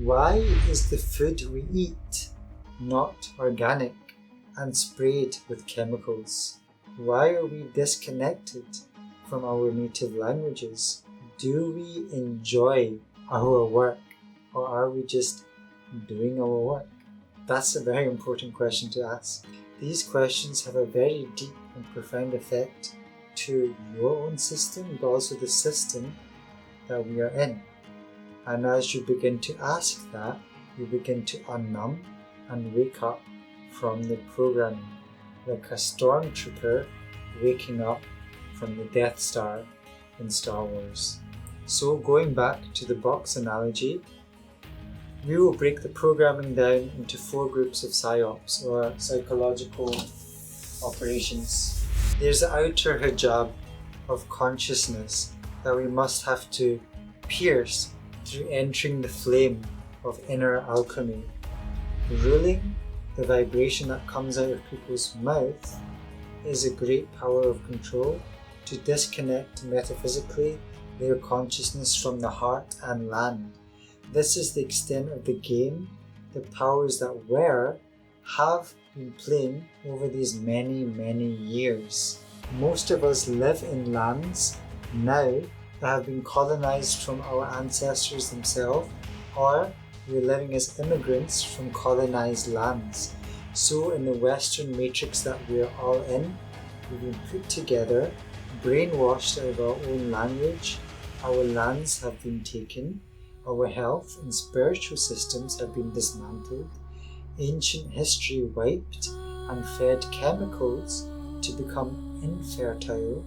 Why is the food we eat not organic and sprayed with chemicals? Why are we disconnected from our native languages? Do we enjoy our work, or are we just doing our work? That's a very important question to ask. These questions have a very deep and profound effect to your own system, but also the system that we are in. And as you begin to ask that, you begin to unnumb and wake up from the programming, like a stormtrooper waking up from the Death Star in Star Wars. So going back to the box analogy, we will break the programming down into 4 groups of psyops, or psychological operations. There's the outer hijab of consciousness that we must have to pierce through entering the flame of inner alchemy. Ruling the vibration that comes out of people's mouth is a great power of control to disconnect metaphysically their consciousness from the heart and land. This is the extent of the game the powers that were have been playing over these many, many years. Most of us live in lands now that have been colonized from our ancestors themselves, or we're living as immigrants from colonized lands. So in the Western matrix that we're all in, we've been put together, brainwashed out of our own language, our lands have been taken, our health and spiritual systems have been dismantled, ancient history wiped, and fed chemicals to become infertile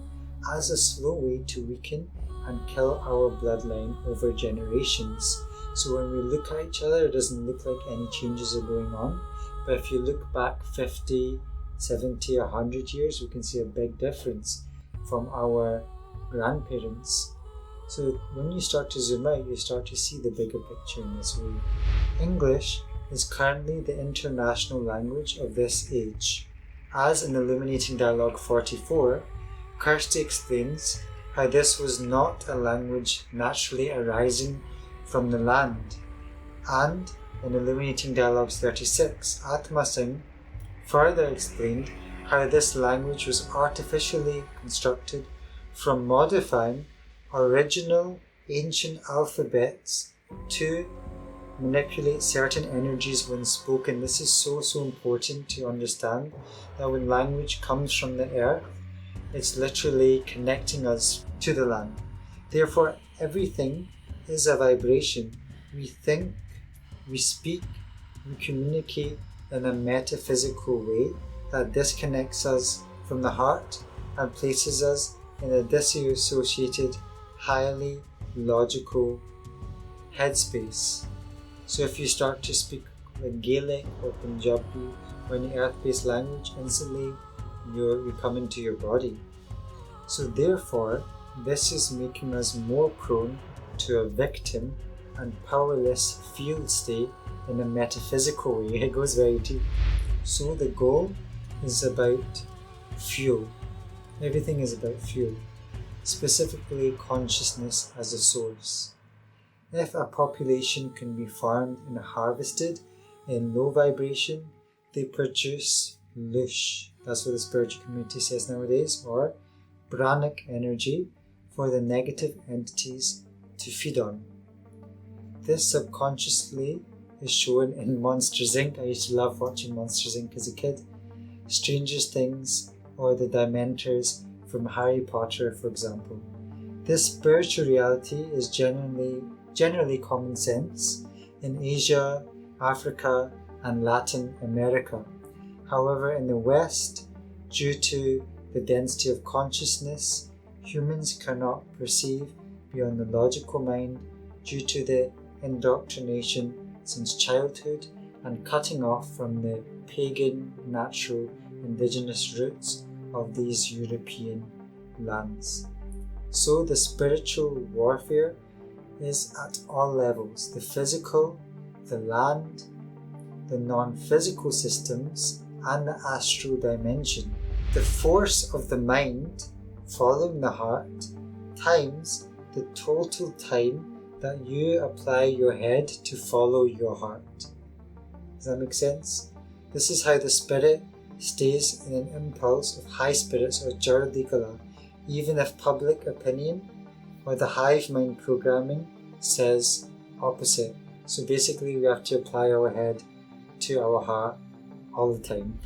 as a slow way to weaken and kill our bloodline over generations. So when we look at each other, it doesn't look like any changes are going on. But if you look back 50, 70, 100 years, we can see a big difference from our grandparents. So when you start to zoom out, you start to see the bigger picture in this way. English is currently the international language of this age. As in Illuminating Dialogue 44, Kirsty explains how this was not a language naturally arising from the land. And in Illuminating Dialogues 36, Atma Singh further explained how this language was artificially constructed from modifying original ancient alphabets to manipulate certain energies when spoken. This is so important to understand, that when language comes from the earth, it's literally connecting us to the land. Therefore, everything is a vibration. We think, we speak, we communicate in a metaphysical way that disconnects us from the heart and places us in a disassociated, highly logical headspace. So if you start to speak like Gaelic or Punjabi or any earth-based language, instantly you come into your body. So therefore, this is making us more prone to a victim and powerless field state in a metaphysical way. It goes very deep. So the goal is about fuel. Everything is about fuel, specifically consciousness as a source. If a population can be farmed and harvested in low vibration, they produce lush, that's what the spiritual community says nowadays, or pranic energy for the negative entities to feed on. This subconsciously is shown in Monsters Inc. I used to love watching Monsters Inc. as a kid. Stranger Things, or the Dementors from Harry Potter, for example. This spiritual reality is generally common sense in Asia, Africa, and Latin America. However, in the West, due to the density of consciousness, humans cannot perceive beyond the logical mind due to the indoctrination since childhood and cutting off from the pagan, natural, indigenous roots of these European lands. So the spiritual warfare is at all levels: the physical, the land, the non-physical systems, and the astral dimension. The force of the mind following the heart times the total time that you apply your head to follow your heart. Does that make sense? This is how the spirit stays in an impulse of high spirits or Jaradikala, even if public opinion or the hive mind programming says opposite. So basically we have to apply our head to our heart all the time.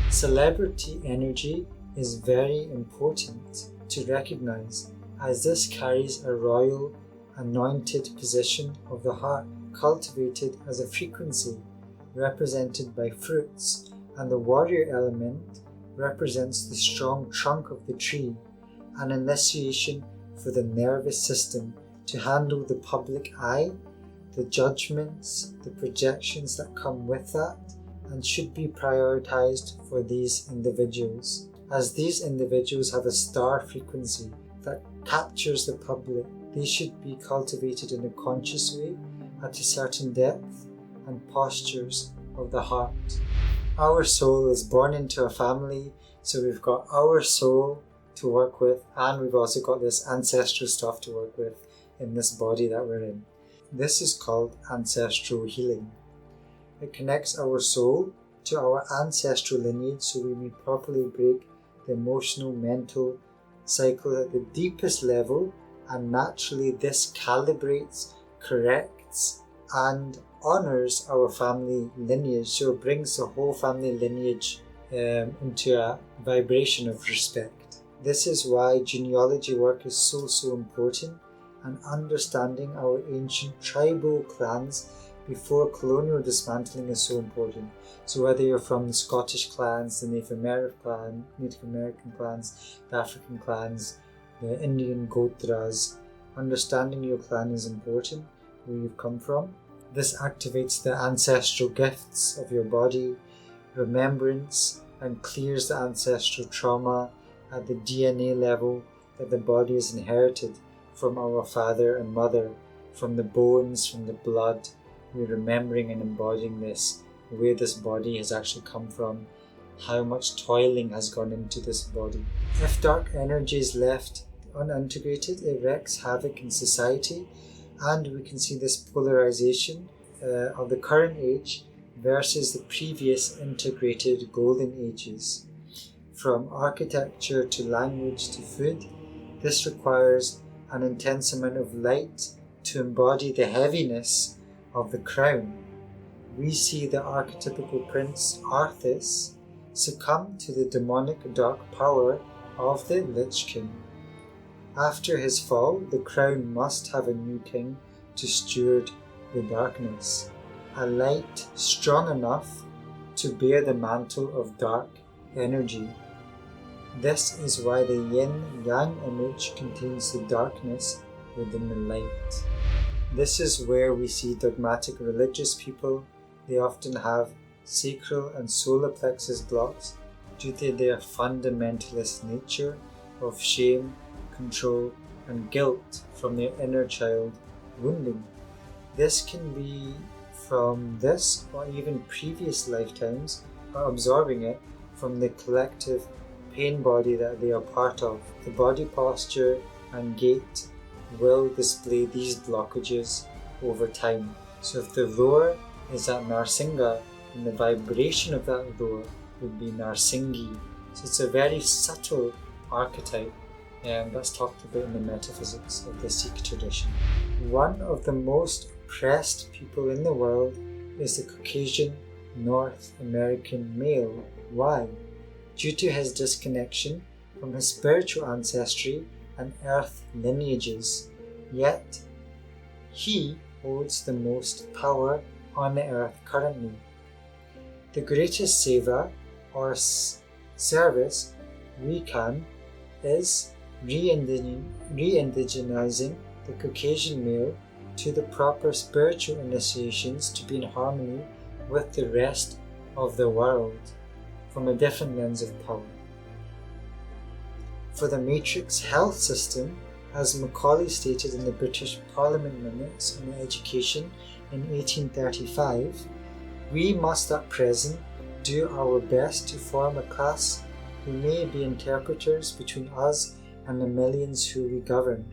Celebrity energy is very important to recognize, as this carries a royal, anointed position of the heart, cultivated as a frequency represented by fruits, and the warrior element represents the strong trunk of the tree, an initiation for the nervous system to handle the public eye, the judgments, the projections that come with that, and should be prioritized for these individuals, as these individuals have a star frequency that captures the public. They should be cultivated in a conscious way at a certain depth and postures of the heart. Our soul is born into a family, so we've got our soul to work with, and we've also got this ancestral stuff to work with in this body that we're in. This is called ancestral healing. It connects our soul to our ancestral lineage so we may properly break the emotional, mental cycle at the deepest level, and naturally this calibrates, corrects, and honours our family lineage. So it brings the whole family lineage into a vibration of respect. This is why genealogy work is so important, and understanding our ancient tribal clans before colonial dismantling is so important. So whether you're from the Scottish clans, the Native American clans, the African clans, the Indian Gotras, understanding your clan is important, where you've come from. This activates the ancestral gifts of your body, remembrance, and clears the ancestral trauma at the DNA level that the body has inherited from our father and mother, from the bones, from the blood. We're remembering and embodying this, where this body has actually come from, how much toiling has gone into this body. If dark energy is left unintegrated, it wreaks havoc in society, and we can see this polarization of the current age versus the previous integrated golden ages. From architecture to language to food, this requires an intense amount of light to embody the heaviness of the crown. We see the archetypical prince Arthas succumb to the demonic dark power of the Lich King. After his fall, the crown must have a new king to steward the darkness, a light strong enough to bear the mantle of dark energy. This is why the yin-yang image contains the darkness within the light. This is where we see dogmatic religious people. They often have sacral and solar plexus blocks due to their fundamentalist nature of shame, control, and guilt from their inner child wounding. This can be from this or even previous lifetimes, or absorbing it from the collective pain body that they are part of. The body posture and gait will display these blockages over time. So if the roar is at NarSingha, then the vibration of that roar would be NarSinghi. So it's a very subtle archetype, and that's talked about in the Metaphysics of the Sikh tradition. One of the most oppressed people in the world is the Caucasian North American male. Why? Due to his disconnection from his spiritual ancestry and earth lineages, yet he holds the most power on the earth currently. The greatest seva or service we can is re-indigenizing the Caucasian male to the proper spiritual initiations to be in harmony with the rest of the world from a different lens of power. For the matrix health system, as Macaulay stated in the British Parliament Minutes on Education in 1835, we must at present do our best to form a class who may be interpreters between us and the millions who we govern,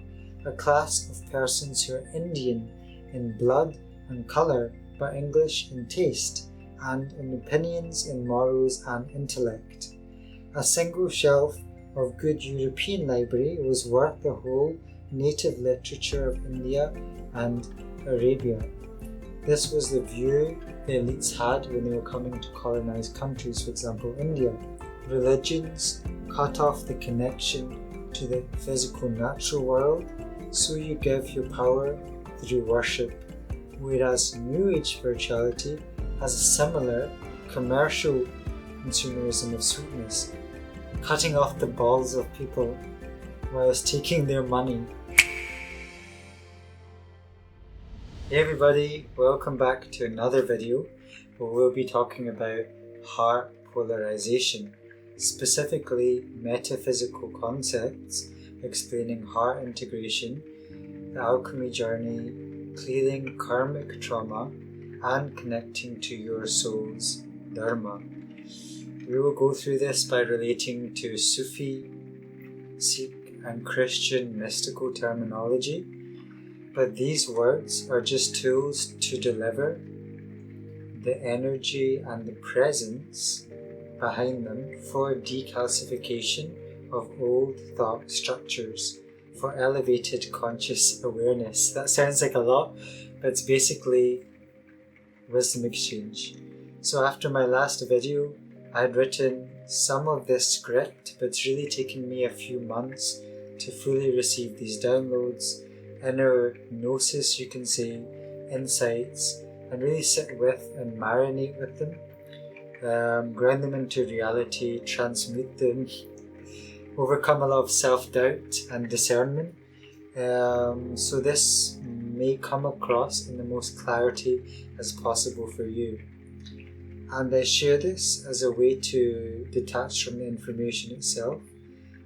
a class of persons who are Indian in blood and colour, but English in taste, and in opinions, in morals and intellect. A single shelf of good European library was worth the whole native literature of India and Arabia. This was the view the elites had when they were coming to colonize countries, for example India. Religions cut off the connection to the physical natural world, so you give your power through worship, whereas New Age spirituality has a similar commercial consumerism of sweetness, cutting off the balls of people whilst taking their money. Hey everybody, welcome back to another video where we'll be talking about heart polarization, specifically metaphysical concepts explaining heart integration, the alchemy journey, clearing karmic trauma, and connecting to your soul's dharma. We will go through this by relating to Sufi, Sikh and Christian mystical terminology, but these words are just tools to deliver the energy and the presence behind them for decalcification of old thought structures, for elevated conscious awareness. That sounds like a lot, but it's basically wisdom exchange. So after my last video, I had written some of this script, but it's really taken me a few months to fully receive these downloads, inner gnosis, you can say, insights, and really sit with and marinate with them, ground them into reality, transmute them, overcome a lot of self-doubt and discernment. So this may come across in the most clarity as possible for you. And I share this as a way to detach from the information itself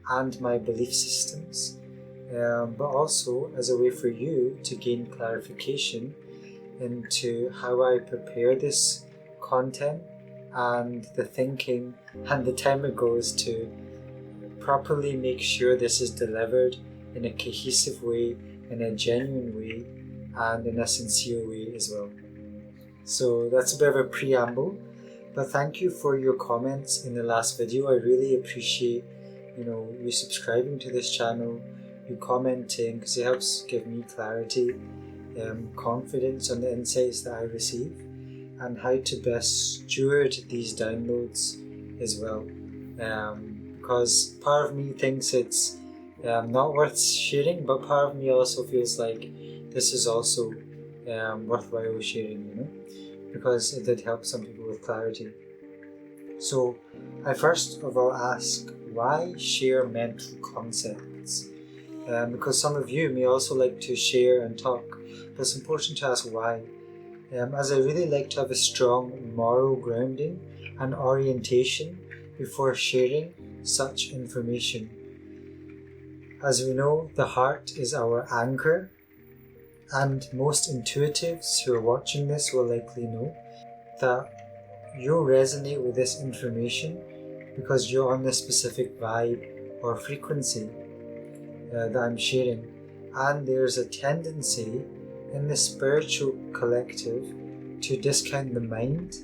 and my belief systems, but also as a way for you to gain clarification into how I prepare this content and the thinking and the time it goes to properly make sure this is delivered in a cohesive way, in a genuine way, and in a sincere way as well. So that's a bit of a preamble, but thank you for your comments in the last video. I really appreciate you subscribing to this channel, you commenting, because it helps give me clarity, confidence on the insights that I receive, and how to best steward these downloads as well. Because part of me thinks it's not worth sharing, but part of me also feels like this is also worthwhile sharing, because it did help some people with clarity. So I first of all ask, why share mental concepts? Because some of you may also like to share and talk, but it's important to ask why. As I really like to have a strong moral grounding and orientation before sharing such information. As we know, the heart is our anchor, and most intuitives who are watching this will likely know that you'll resonate with this information because you're on this specific vibe or frequency that I'm sharing. And there's a tendency in the spiritual collective to discount the mind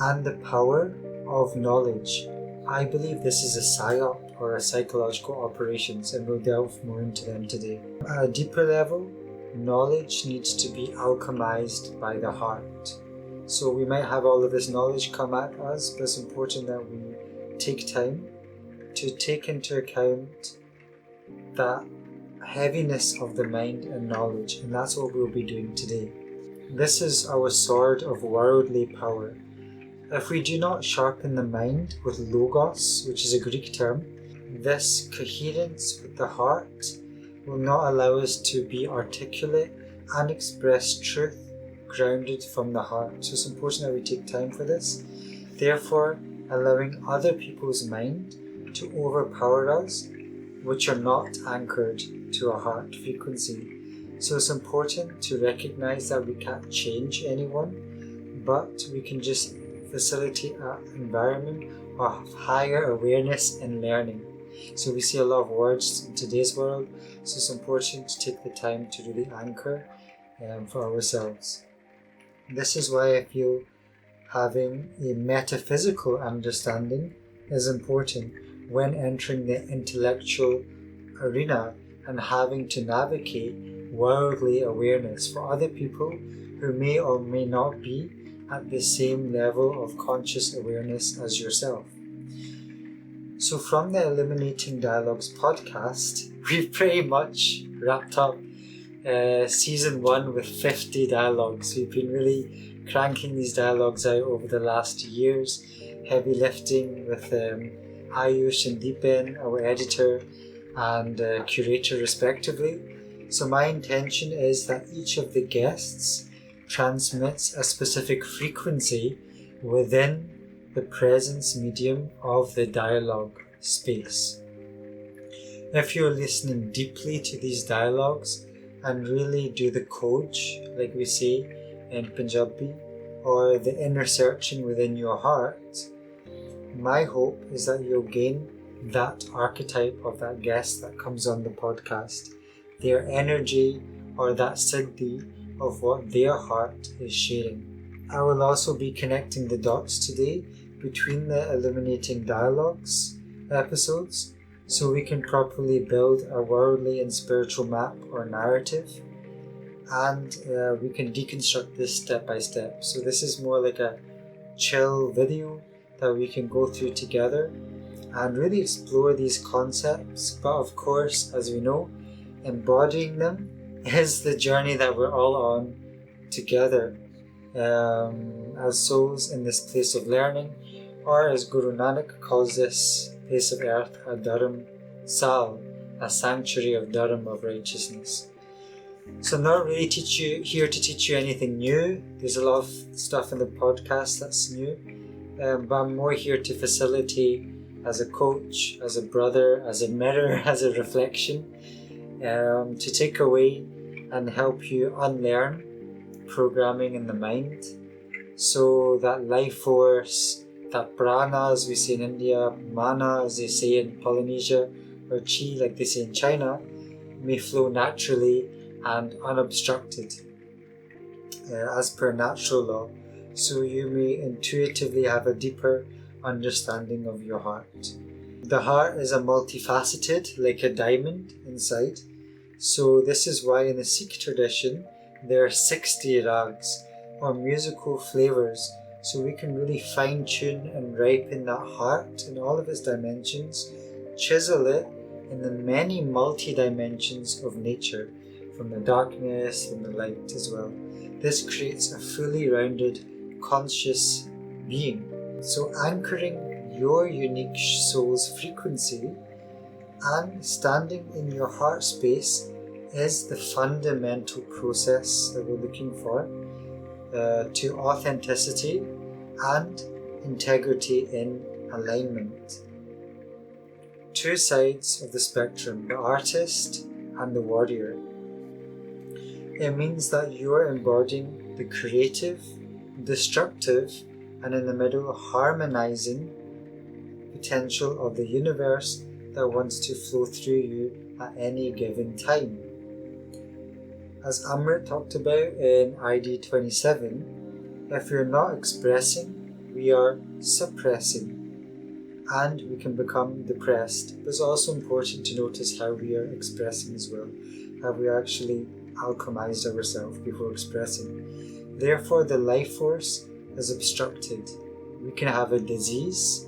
and the power of knowledge. I believe this is a psyop or a psychological operations, and we'll delve more into them today. At a deeper level, knowledge needs to be alchemized by the heart. So we might have all of this knowledge come at us, but it's important that we take time to take into account that heaviness of the mind and knowledge, and that's what we'll be doing today. This is our sword of worldly power. If we do not sharpen the mind with logos, which is a Greek term, this coherence with the heart will not allow us to be articulate and express truth grounded from the heart. So it's important that we take time for this. Therefore, allowing other people's mind to overpower us, which are not anchored to a heart frequency. So it's important to recognize that we can't change anyone, but we can just facilitate an environment of higher awareness and learning. So we see a lot of words in today's world, so it's important to take the time to really anchor for ourselves. This is why I feel having a metaphysical understanding is important when entering the intellectual arena and having to navigate worldly awareness for other people who may or may not be at the same level of conscious awareness as yourself. So from the Illuminating Dialogues podcast, we've pretty much wrapped up season 1 with 50 dialogues. We've been really cranking these dialogues out over the last years, heavy lifting with Ayush and Deepen, our editor and curator respectively. So my intention is that each of the guests transmits a specific frequency within the presence medium of the dialogue space. If you're listening deeply to these dialogues and really do the coach, like we say in Punjabi, or the inner searching within your heart, my hope is that you'll gain that archetype of that guest that comes on the podcast, their energy or that siddhi of what their heart is sharing. I will also be connecting the dots today between the Illuminating Dialogues episodes so we can properly build a worldly and spiritual map or narrative, and we can deconstruct this step by step. So this is more like a chill video that we can go through together and really explore these concepts, but of course, as we know, embodying them is the journey that we're all on together as souls in this place of learning, or as Guru Nanak calls this place of earth, a Dharam Sal, a sanctuary of Dharam, of righteousness. So I'm not really here to teach you anything new. There's a lot of stuff in the podcast that's new, but I'm more here to facilitate as a coach, as a brother, as a mirror, as a reflection, to take away and help you unlearn programming in the mind, so that life force, that prana as we say in India, mana as they say in Polynesia, or chi like they say in China, may flow naturally and unobstructed as per natural law, so you may intuitively have a deeper understanding of your heart. The heart is a multifaceted, like a diamond inside. So this is why in the Sikh tradition there are 60 Raags, or musical flavors, so we can really fine tune and ripen that heart in all of its dimensions, chisel it in the many multi-dimensions of nature, from the darkness and the light as well. This creates a fully rounded, conscious being. So anchoring your unique soul's frequency and standing in your heart space is the fundamental process that we're looking for to authenticity and integrity in alignment. Two sides of the spectrum, the artist and the warrior. It means that you're embodying the creative, destructive, and in the middle harmonizing potential of the universe that wants to flow through you at any given time. As Amrit talked about in ID 27, if we're not expressing, we are suppressing, and we can become depressed. But it's also important to notice how we are expressing as well. Have we actually alchemized ourselves before expressing? Therefore, the life force is obstructed. We can have a disease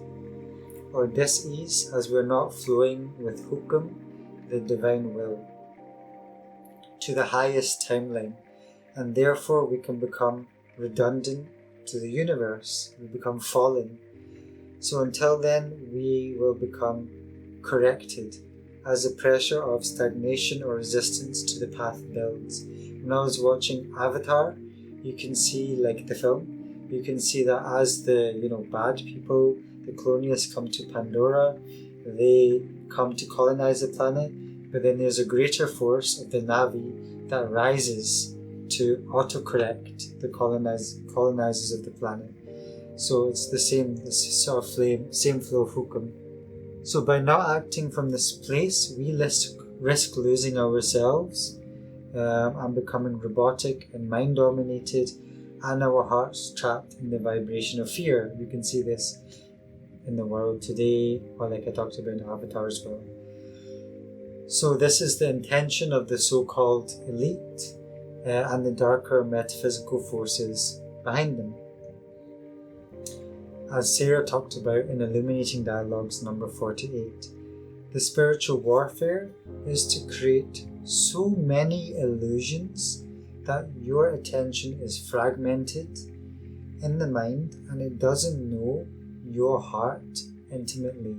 or dis-ease as we're not flowing with hukum, the divine will, to the highest timeline, and therefore we can become redundant to the universe. We become fallen. So until then, we will become corrected as the pressure of stagnation or resistance to the path builds. When I was watching Avtar, you can see, like the film, you can see that as the bad people, the colonialists come to Pandora, they come to colonize the planet, but then there's a greater force of the Navi that rises to autocorrect the colonizers of the planet. So it's the same, this sort of same flow of hukum. So by not acting from this place, we risk losing ourselves and becoming robotic and mind-dominated, and our hearts trapped in the vibration of fear. You can see this in the world today, or like I talked about in Avtar as well. So this is the intention of the so-called elite and the darker metaphysical forces behind them. As Sarah talked about in Illuminating Dialogues number 48, the spiritual warfare is to create so many illusions that your attention is fragmented in the mind and it doesn't know your heart intimately,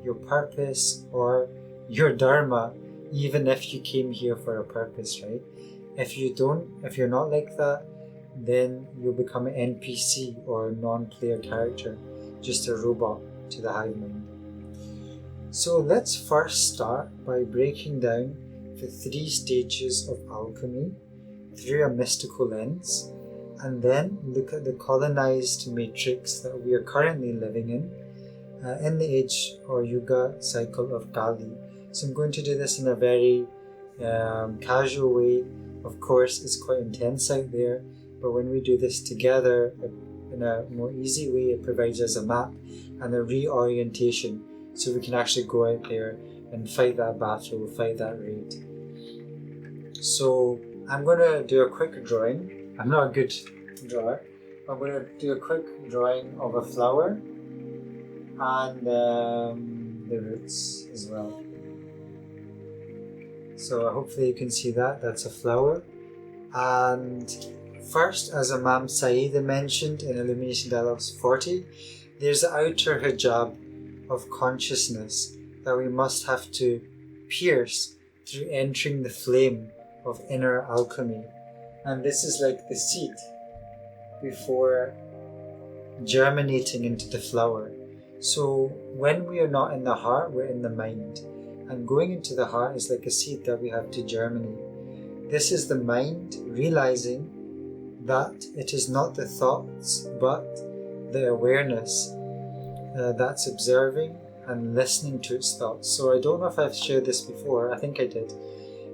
your purpose or your dharma, even if you came here for a purpose, right? If you're not like that, then you'll become an NPC or a non-player character, just a robot to the hive mind. So let's first start by breaking down the 3 stages of alchemy through a mystical lens, and then look at the colonized matrix that we are currently living in the age or yuga cycle of Kali. So I'm going to do this in a very casual way. Of course, it's quite intense out there, but when we do this together in a more easy way, it provides us a map and a reorientation so we can actually go out there and fight that battle, fight that raid. So I'm going to do a quick drawing. I'm not a good drawer. I'm going to do a quick drawing of a flower and the roots as well. So hopefully you can see that. That's a flower. And first, as Imam Saeed mentioned in Illuminating Dialogues 40, there's the outer hijab of consciousness that we must have to pierce through entering the flame of inner alchemy. And this is like the seed before germinating into the flower. So when we are not in the heart, we're in the mind. And going into the heart is like a seed that we have to germinate. This is the mind realizing that it is not the thoughts, but the awareness that's observing and listening to its thoughts. So I don't know if I've shared this before, I think I did.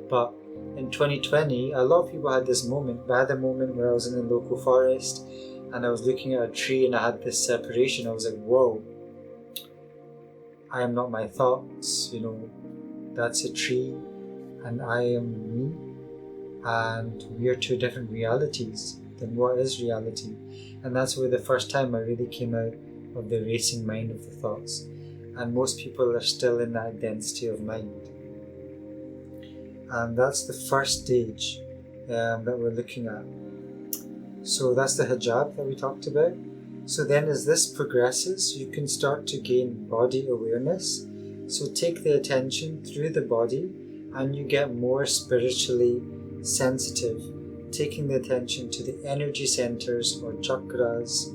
But in 2020, a lot of people had this moment. I had a moment where I was in the local forest and I was looking at a tree and I had this separation. I was like, whoa, I am not my thoughts, that's a tree and I am me, and we are 2 different realities. Then what is reality? And that's where the first time I really came out of the racing mind of the thoughts. And most people are still in that density of mind. And that's the first stage that we're looking at. So that's the hijab that we talked about. So then as this progresses, you can start to gain body awareness. So take the attention through the body and you get more spiritually sensitive, taking the attention to the energy centers or chakras,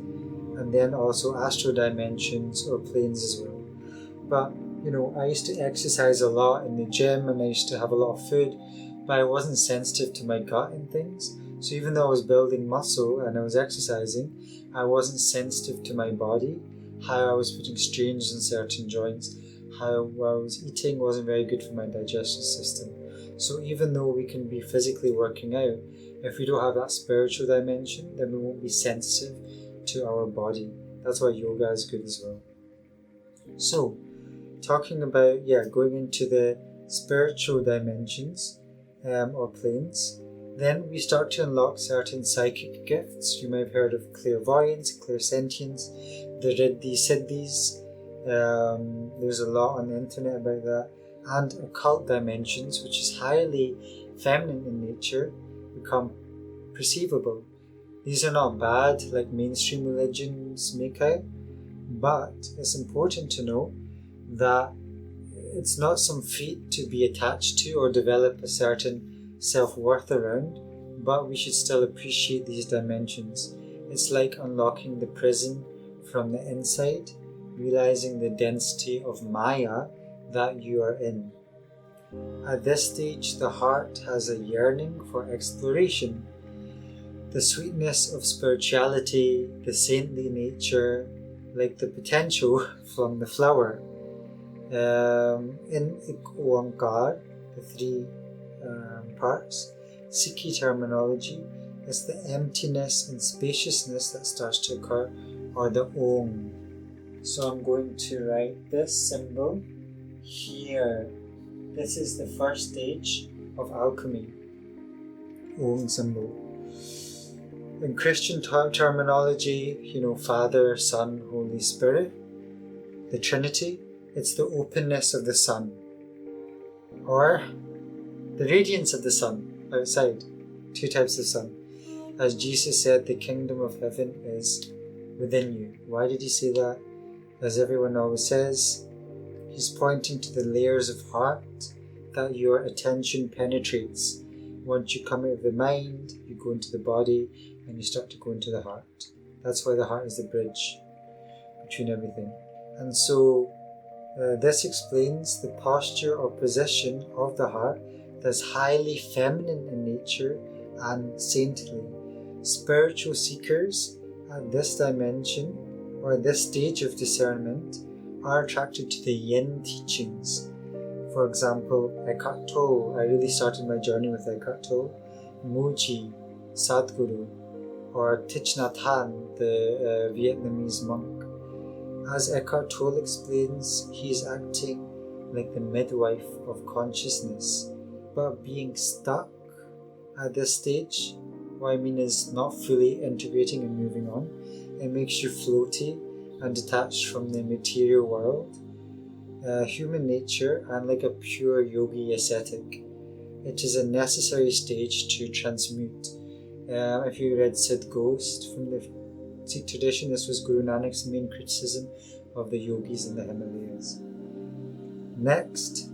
and then also astral dimensions or planes as well. But I used to exercise a lot in the gym and I used to have a lot of food, but I wasn't sensitive to my gut and things. So even though I was building muscle and I was exercising, I wasn't sensitive to my body, how I was putting strains in certain joints, how what I was eating wasn't very good for my digestive system. So even though we can be physically working out, if we don't have that spiritual dimension, then we won't be sensitive to our body. That's why yoga is good as well. So, talking about, going into the spiritual dimensions or planes, then we start to unlock certain psychic gifts. You might have heard of clairvoyance, clairsentience, the Riddhi Siddhis. There's a lot on the internet about that. And occult dimensions, which is highly feminine in nature, become perceivable. These are not bad like mainstream religions make out, but it's important to know that it's not some feat to be attached to or develop a certain self-worth around, but we should still appreciate these dimensions. It's like unlocking the prison from the inside, realizing the density of Maya that you are in. At this stage, the heart has a yearning for exploration. The sweetness of spirituality, the saintly nature, like the potential from the flower. In Oankar, the three parts, Sikhi terminology, it's the emptiness and spaciousness that starts to occur, or the Aourn. So I'm going to write this symbol here. This is the first stage of alchemy, Aourn symbol. In Christian terminology, Father, Son, Holy Spirit, the Trinity, it's the openness of the sun, or the radiance of the sun outside. Two types of sun. As Jesus said, the kingdom of heaven is within you. Why did he say that? As everyone always says, he's pointing to the layers of heart that your attention penetrates. Once you come out of the mind, you go into the body, and you start to go into the heart. That's why the heart is the bridge between everything. And so this explains the posture or position of the heart that's highly feminine in nature and saintly. Spiritual seekers at this dimension or this stage of discernment are attracted to the yin teachings. For example, Eckhart Tolle. I really started my journey with Eckhart Tolle, Muji, Sadhguru, or Thich Nhat Hanh, the Vietnamese monk. As Eckhart Tolle explains, he is acting like the midwife of consciousness, but being stuck at this stage, what I mean is not fully integrating and moving on. It makes you floaty and detached from the material world, human nature, and like a pure yogi ascetic. It is a necessary stage to transmute. If you read Sid Ghost from the Sikh tradition, this was Guru Nanak's main criticism of the yogis in the Himalayas. Next,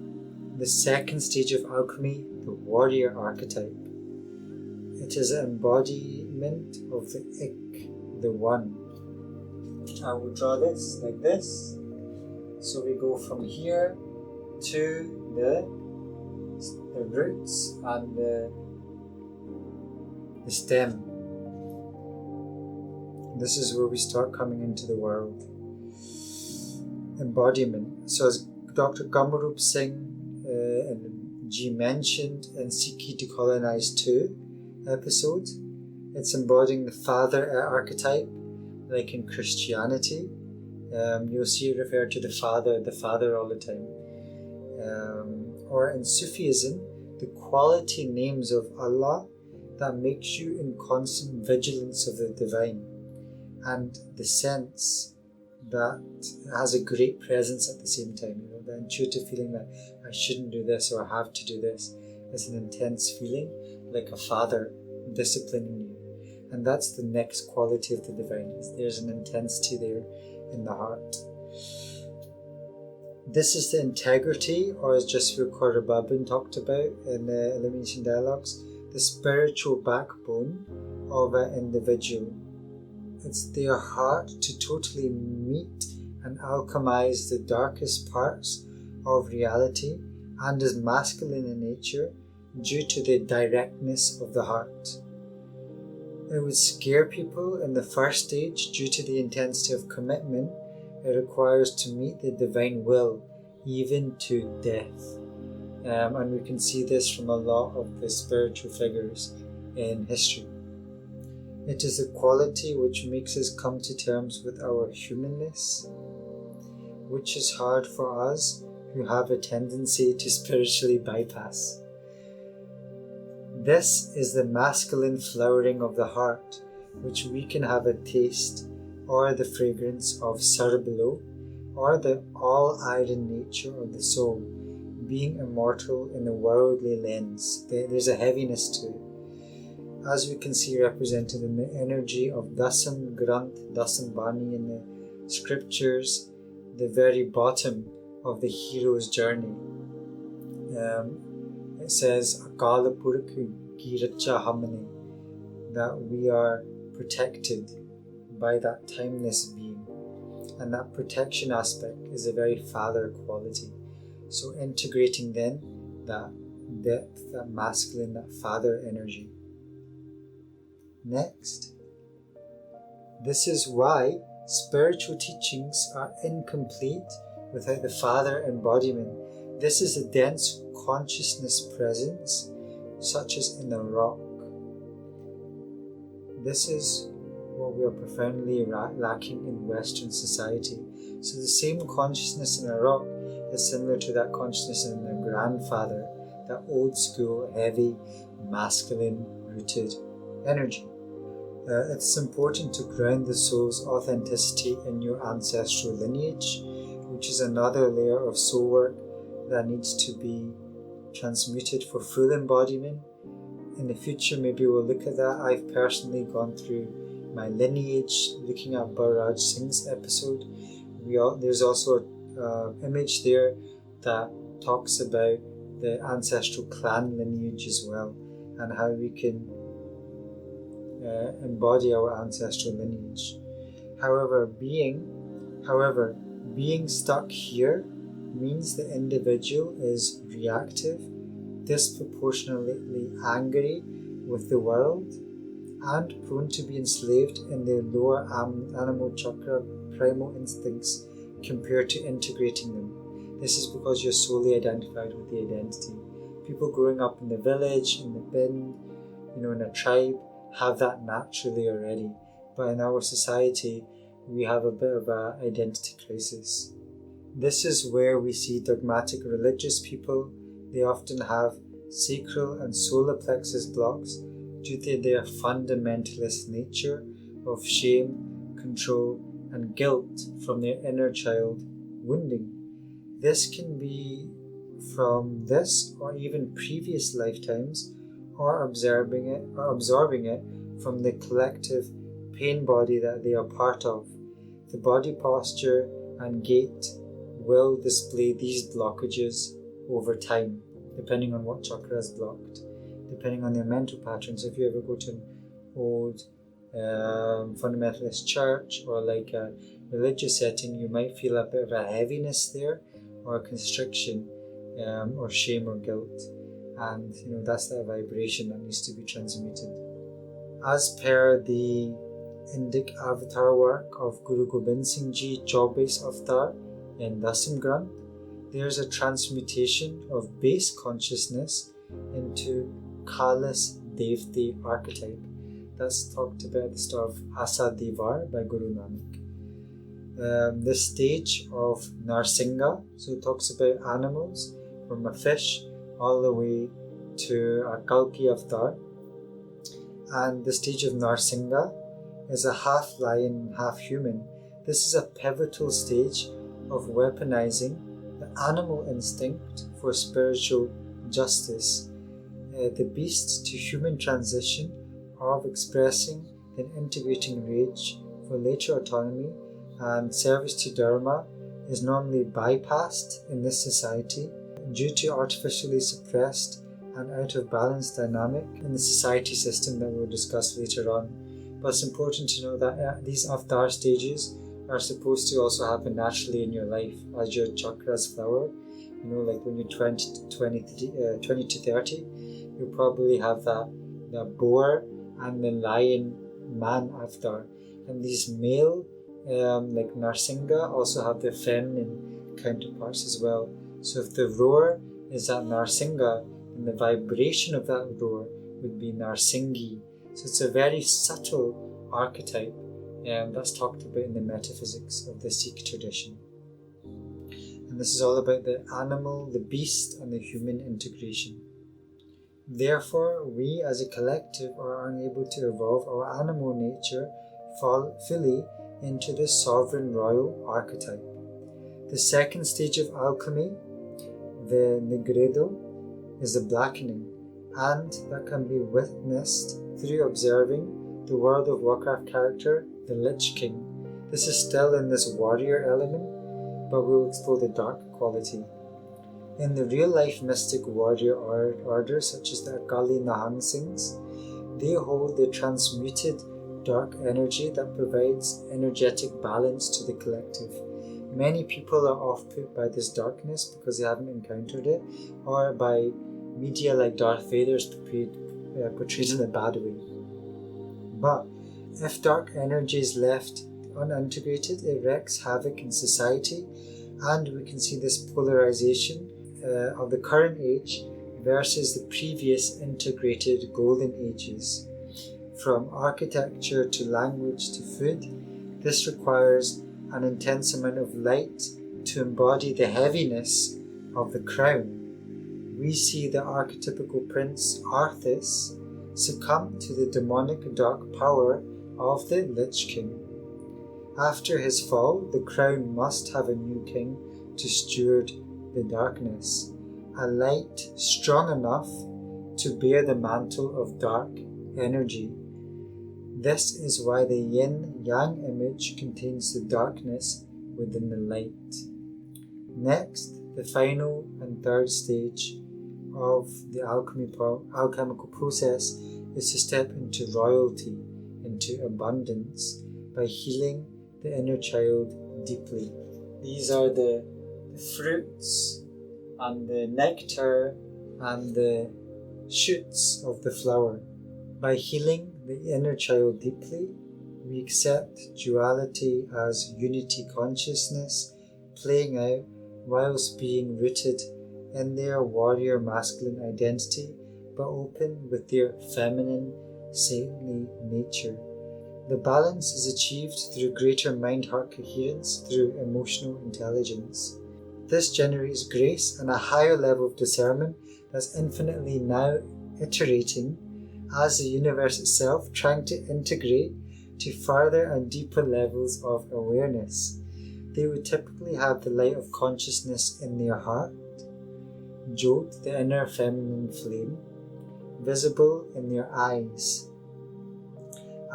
the second stage of alchemy, the warrior archetype. It is an embodiment of the Ik, the One. I will draw this like this. So we go from here to the roots and the stem. This is where we start coming into the world. Embodiment. So as Dr. Gamarup Singh and G mentioned in Sikhi Decolonized 2 episode, it's embodying the father archetype, like in Christianity. You'll see it referred to the father all the time. Or in Sufism, the quality names of Allah that makes you in constant vigilance of the divine, and the sense that has a great presence at the same time. The intuitive feeling that I shouldn't do this or I have to do this. It's an intense feeling, like a father disciplining you. And that's the next quality of the divine. There's an intensity there in the heart. This is the integrity, or as just Recorder Babin talked about in the Illuminating Dialogues, the spiritual backbone of an individual. It's their heart to totally meet and alchemize the darkest parts of reality, and is masculine in nature due to the directness of the heart. It would scare people in the first stage due to the intensity of commitment it requires to meet the divine will, even to death. And we can see this from a lot of the spiritual figures in history. It is a quality which makes us come to terms with our humanness, which is hard for us who have a tendency to spiritually bypass. This is the masculine flowering of the heart, which we can have a taste or the fragrance of Sarabalo, or the all-iron nature of the soul, being immortal in the worldly lens. There's a heaviness to it, as we can see represented in the energy of Dasam Granth, Dasam Bani in the scriptures, the very bottom of the hero's journey. It says, Akala Purakh Giracha Hamane, that we are protected by that timeless being. And that protection aspect is a very father quality. So integrating then that depth, that masculine, that father energy. Next, this is why spiritual teachings are incomplete without the father embodiment. This is a dense consciousness presence, such as in a rock. This is what we are profoundly lacking in Western society. So the same consciousness in a rock is similar to that consciousness in a grandfather, that old school, heavy, masculine rooted energy. It's important to ground the soul's authenticity in your ancestral lineage, which is another layer of soul work that needs to be transmuted for full embodiment. In the future, maybe we'll look at that. I've personally gone through my lineage, looking at Raags Singh's episode. There's also an image there that talks about the ancestral clan lineage as well, and how we can embody our ancestral lineage. However, being stuck here means the individual is reactive, disproportionately angry with the world, and prone to be enslaved in their lower animal chakra primal instincts compared to integrating them. This is because you're solely identified with the identity. People growing up in the village, in the bin, in a tribe, have that naturally already. But in our society, we have a bit of an identity crisis. This is where we see dogmatic religious people. They often have sacral and solar plexus blocks due to their fundamentalist nature of shame, control, and guilt from their inner child wounding. This can be from this or even previous lifetimes, or absorbing it from the collective pain body that they are part of. The body posture and gait will display these blockages over time, depending on what chakra is blocked, depending on their mental patterns. If you ever go to an old fundamentalist church or like a religious setting, you might feel a bit of a heaviness there, or a constriction, or shame or guilt. And that's that vibration that needs to be transmuted. As per the Indic Avtar work of Guru Gobind Singh Ji, Job-based Avtar in Dasam Granth, there's a transmutation of base consciousness into Khalis Devti archetype. That's talked about at the start of Asa Devar by Guru Nanak. This stage of NarSingha, so it talks about animals from a fish all the way to a Kalki Avtar. And the stage of NarSingha is a half lion, half human. This is a pivotal stage of weaponizing the animal instinct for spiritual justice, the beast to human transition of expressing and integrating rage for later autonomy and service to Dharma is normally bypassed in this society due to artificially suppressed and out of balance dynamic in the society system that we'll discuss later on. But it's important to know that these Avtar stages are supposed to also happen naturally in your life as your chakras flower. Like when you're 20 to 30, you'll probably have the boar and the lion man Avtar. And these male, like NarSingha, also have their feminine counterparts as well. So if the roar is at NarSingha, then the vibration of that roar would be Narsinghi. So it's a very subtle archetype, and that's talked about in the Metaphysics of the Sikh tradition. And this is all about the animal, the beast, and the human integration. Therefore, we as a collective are unable to evolve our animal nature fully into the sovereign royal archetype. The second stage of alchemy, the Negredo, is the blackening, and that can be witnessed through observing the World of Warcraft character, the Lich King. This is still in this warrior element, but we'll explore the dark quality. In the real-life mystic warrior orders, such as the Akali Nahang Singhs, they hold the transmuted dark energy that provides energetic balance to the collective. Many people are off-put by this darkness because they haven't encountered it, or by media like Darth Vader is portrayed in a bad way. But if dark energy is left unintegrated, it wreaks havoc in society And we can see this polarization of the current age versus the previous integrated golden ages. From architecture to language to food, this requires an intense amount of light to embody the heaviness of the crown. We see the archetypical prince Arthas succumb to the demonic dark power of the Lich King. After his fall, the crown must have a new king to steward the darkness, a light strong enough to bear the mantle of dark energy. This is why the yin-yang image contains the darkness within the light. Next, the final and third stage of the alchemical process is to step into royalty, into abundance, by healing the inner child deeply. These are the fruits and the nectar and the shoots of the flower. By healing the inner child deeply, we accept duality as unity consciousness playing out whilst being rooted in their warrior masculine identity, but open with their feminine saintly nature. The balance is achieved through greater mind-heart coherence through emotional intelligence. This generates grace and a higher level of discernment that's infinitely now iterating as the universe itself, trying to integrate to further and deeper levels of awareness. They would typically have the light of consciousness in their heart, Jhoty, the inner feminine flame, visible in their eyes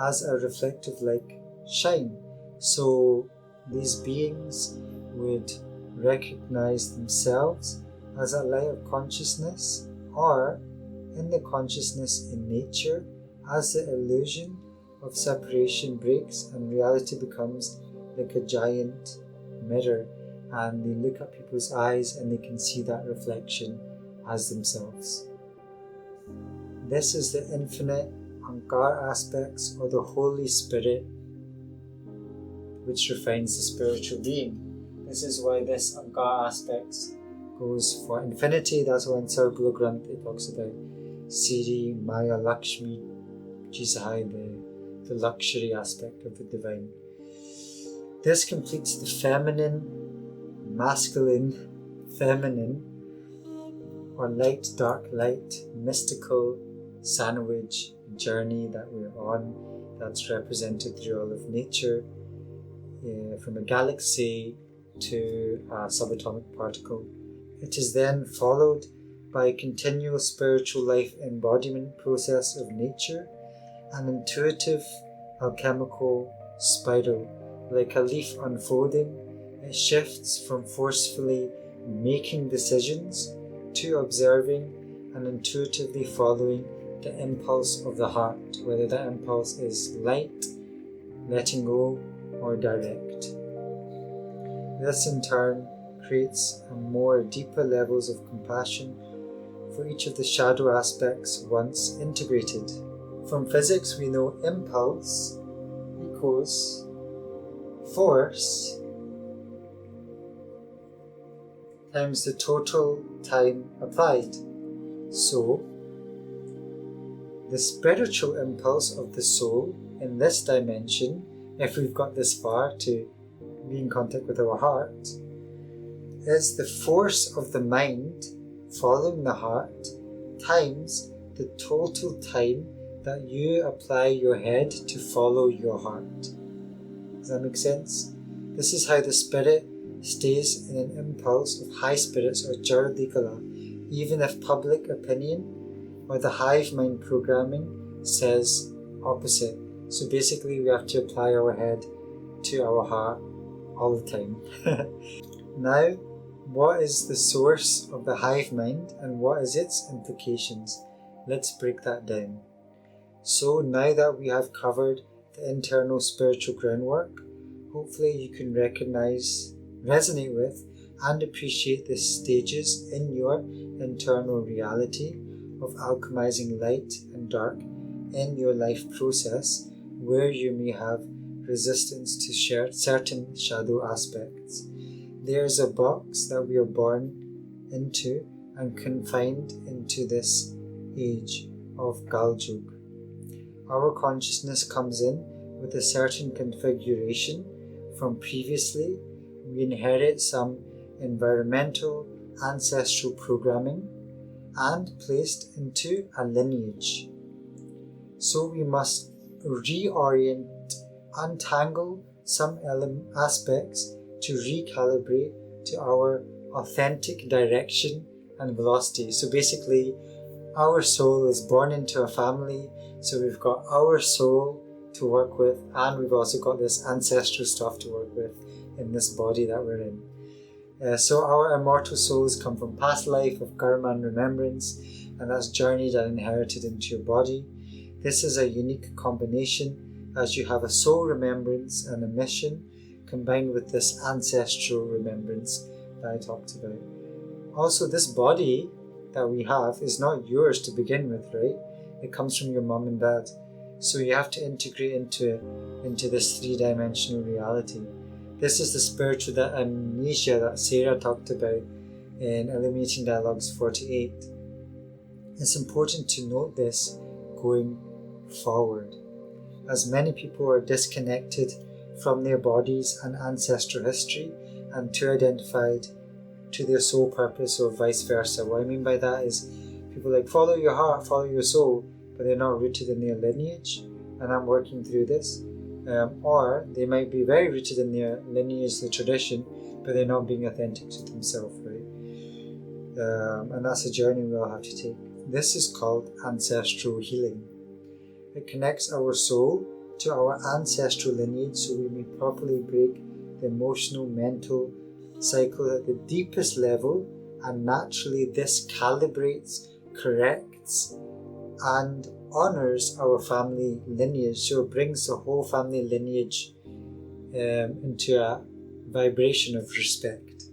as a reflective like shine. So these beings would recognize themselves as a light of consciousness, or in the consciousness in nature, as the illusion of separation breaks and reality becomes like a giant mirror, and they look at people's eyes and they can see that reflection as themselves. This is the infinite Ankar aspects, or the Holy Spirit, which refines the spiritual being. This is why this Ankar aspects goes for infinity. That's why in Sarabula Granth it talks about Siri, Maya, Lakshmi, Jisahai, the luxury aspect of the divine. This completes the feminine, masculine, feminine, or light, dark, light, mystical sandwich journey that we're on, that's represented through all of nature, from a galaxy to a subatomic particle. It is then followed by a continual spiritual life embodiment process of nature, an intuitive alchemical spiral. Like a leaf unfolding, it shifts from forcefully making decisions to observing and intuitively following the impulse of the heart, whether that impulse is light, letting go, or direct. This in turn creates a more deeper levels of compassion for each of the shadow aspects once integrated. From physics we know impulse equals force times the total time applied. So, the spiritual impulse of the soul in this dimension, if we've got this far to be in contact with our heart, is the force of the mind following the heart times the total time that you apply your head to follow your heart. Does that make sense? This is how the spirit stays in an impulse of high spirits or Jardikala, even if public opinion or the hive mind programming says opposite. So basically we have to apply our head to our heart all the time. Now, what is the source of the hive mind and what is its implications? Let's break that down. So now that we have covered the internal spiritual groundwork, hopefully you can recognize, resonate with, and appreciate the stages in your internal reality of alchemizing light and dark in your life process, where you may have resistance to certain shadow aspects. There's a box that we are born into and confined into this age of Galjug. Our consciousness comes in with a certain configuration from previously. We inherit some environmental, ancestral programming and placed into a lineage. So we must reorient, untangle some aspects to recalibrate to our authentic direction and velocity. So basically, our soul is born into a family, so we've got our soul to work with, and we've also got this ancestral stuff to work with in this body that we're in. So our immortal souls come from past life of karma and remembrance, and that's journeyed and inherited into your body. This is a unique combination, as you have a soul remembrance and a mission combined with this ancestral remembrance that I talked about. Also, this body that we have is not yours to begin with, right? It comes from your mom and dad. So you have to integrate into this three-dimensional reality. This is the spiritual amnesia that Sarah talked about in Illuminating Dialogues 48. It's important to note this going forward, as many people are disconnected from their bodies and ancestral history and too identified to their soul purpose, or vice versa. What I mean by that is people like follow your heart, follow your soul, but they're not rooted in their lineage, and I'm working through this. Or they might be very rooted in their lineage, the tradition, but they're not being authentic to themselves, right? And that's a journey we all have to take. This is called ancestral healing. It connects our soul to our ancestral lineage so we may properly break the emotional, mental cycle at the deepest level, and naturally this calibrates, corrects, and honours our family lineage. So it brings the whole family lineage into a vibration of respect.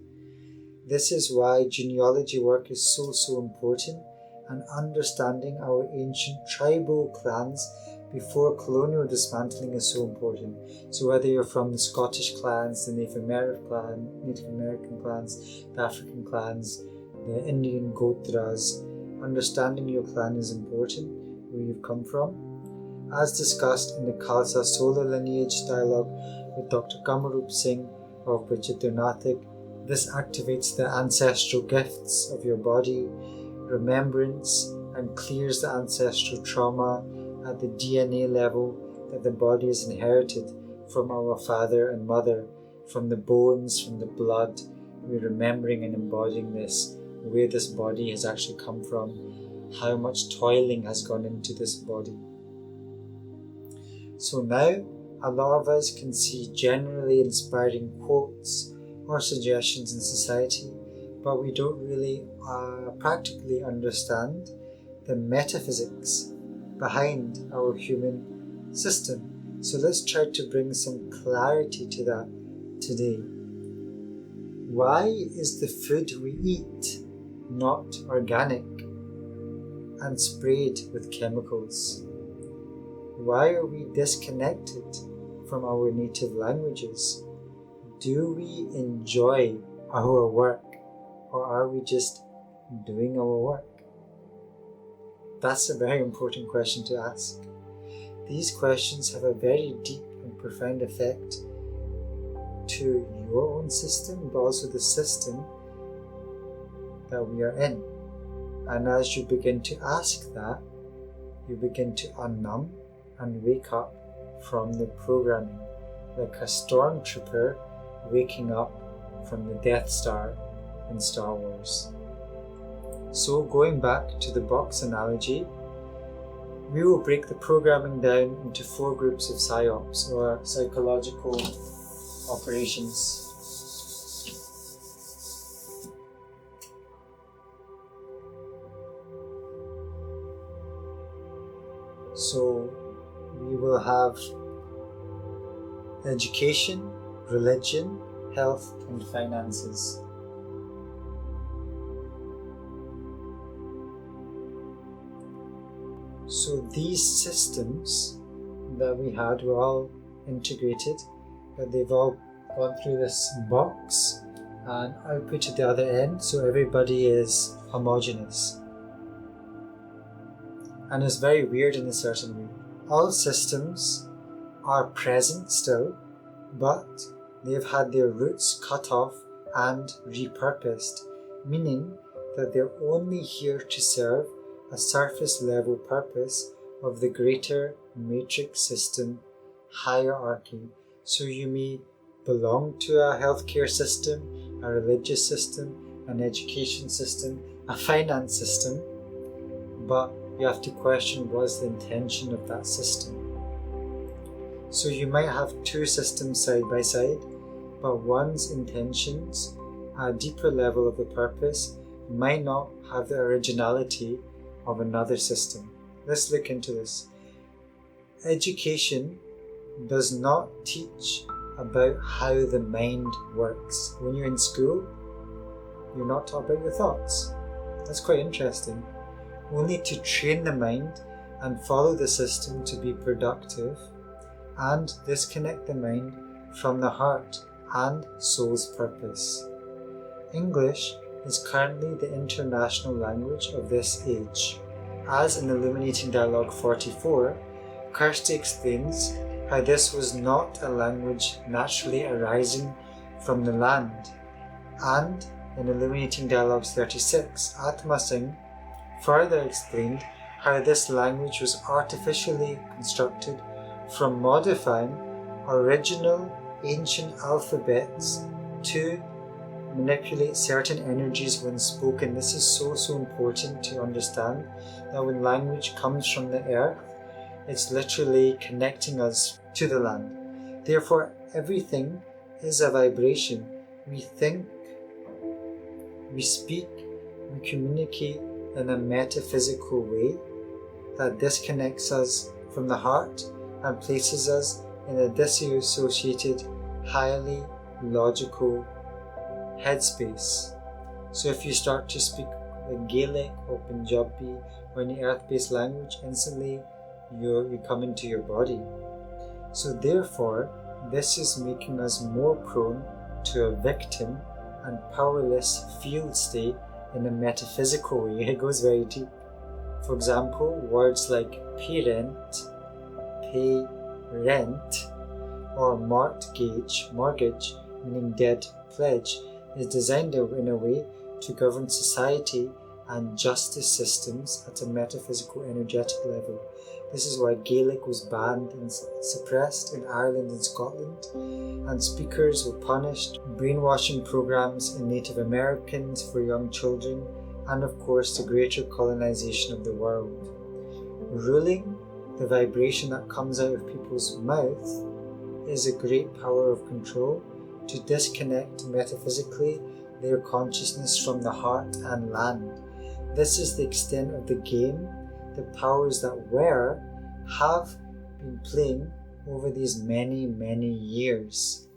This is why genealogy work is so important, and understanding our ancient tribal clans before colonial dismantling is so important. So whether you're from the Scottish clans, the Native American clans, the African clans, the Indian Gotras, understanding your clan is important, where you've come from. As discussed in the Khalsa Solar Lineage Dialogue with Dr. Kamarup Singh of Bajitanathik, this activates the ancestral gifts of your body, remembrance, and clears the ancestral trauma at the DNA level that the body has inherited from our father and mother, from the bones, from the blood. We're remembering and embodying this, where this body has actually come from, how much toiling has gone into this body. So now, a lot of us can see generally inspiring quotes or suggestions in society, but we don't really practically understand the metaphysics behind our human system. So let's try to bring some clarity to that today. Why is the food we eat not organic and sprayed with chemicals? Why are we disconnected from our native languages? Do we enjoy our work, or are we just doing our work? That's a very important question to ask. These questions have a very deep and profound effect to your own system, but also the system that we are in. And as you begin to ask that, you begin to unnumb and wake up from the programming, like a stormtrooper waking up from the Death Star in Star Wars. So going back to the box analogy, we will break the programming down into 4 groups of psyops, or psychological operations. So we will have education, religion, health, and finances. So these systems that we had were all integrated, but they've all gone through this box and output at the other end, so everybody is homogeneous. And it's very weird in a certain way. All systems are present still, but they've had their roots cut off and repurposed, meaning that they're only here to serve a surface level purpose of the greater matrix system hierarchy. So you may belong to a healthcare system, a religious system, an education system, a finance system, but you have to question what's the intention of that system. So you might have two systems side by side, but one's intentions at a deeper level of the purpose might not have the originality of another system. Let's look into this. Education does not teach about how the mind works. When you're in school, you're not taught about your thoughts. That's quite interesting. Only to train the mind and follow the system to be productive and disconnect the mind from the heart and soul's purpose. English is currently the international language of this age. As in Illuminating Dialogue 44, Kirsty explains how this was not a language naturally arising from the land. And in Illuminating Dialogues 36, Atma Singh further explained how this language was artificially constructed from modifying original ancient alphabets to manipulate certain energies when spoken. This is so important to understand, that when language comes from the earth, it's literally connecting us to the land. Therefore, everything is a vibration. We think, we speak, we communicate in a metaphysical way that disconnects us from the heart and places us in a disassociated, highly logical headspace. So if you start to speak like Gaelic or Punjabi or any earth-based language, instantly you come into your body. So therefore, this is making us more prone to a victim and powerless field state in a metaphysical way. It goes very deep. For example, words like parent, pay rent, or mortgage, meaning dead pledge, is designed in a way to govern society and justice systems at a metaphysical energetic level. This is why Gaelic was banned and suppressed in Ireland and Scotland, and speakers were punished, brainwashing programs in Native Americans for young children, and of course the greater colonization of the world. Ruling the vibration that comes out of people's mouth is a great power of control to disconnect metaphysically their consciousness from the heart and land. This is the extent of the game the powers that were have been playing over these many years.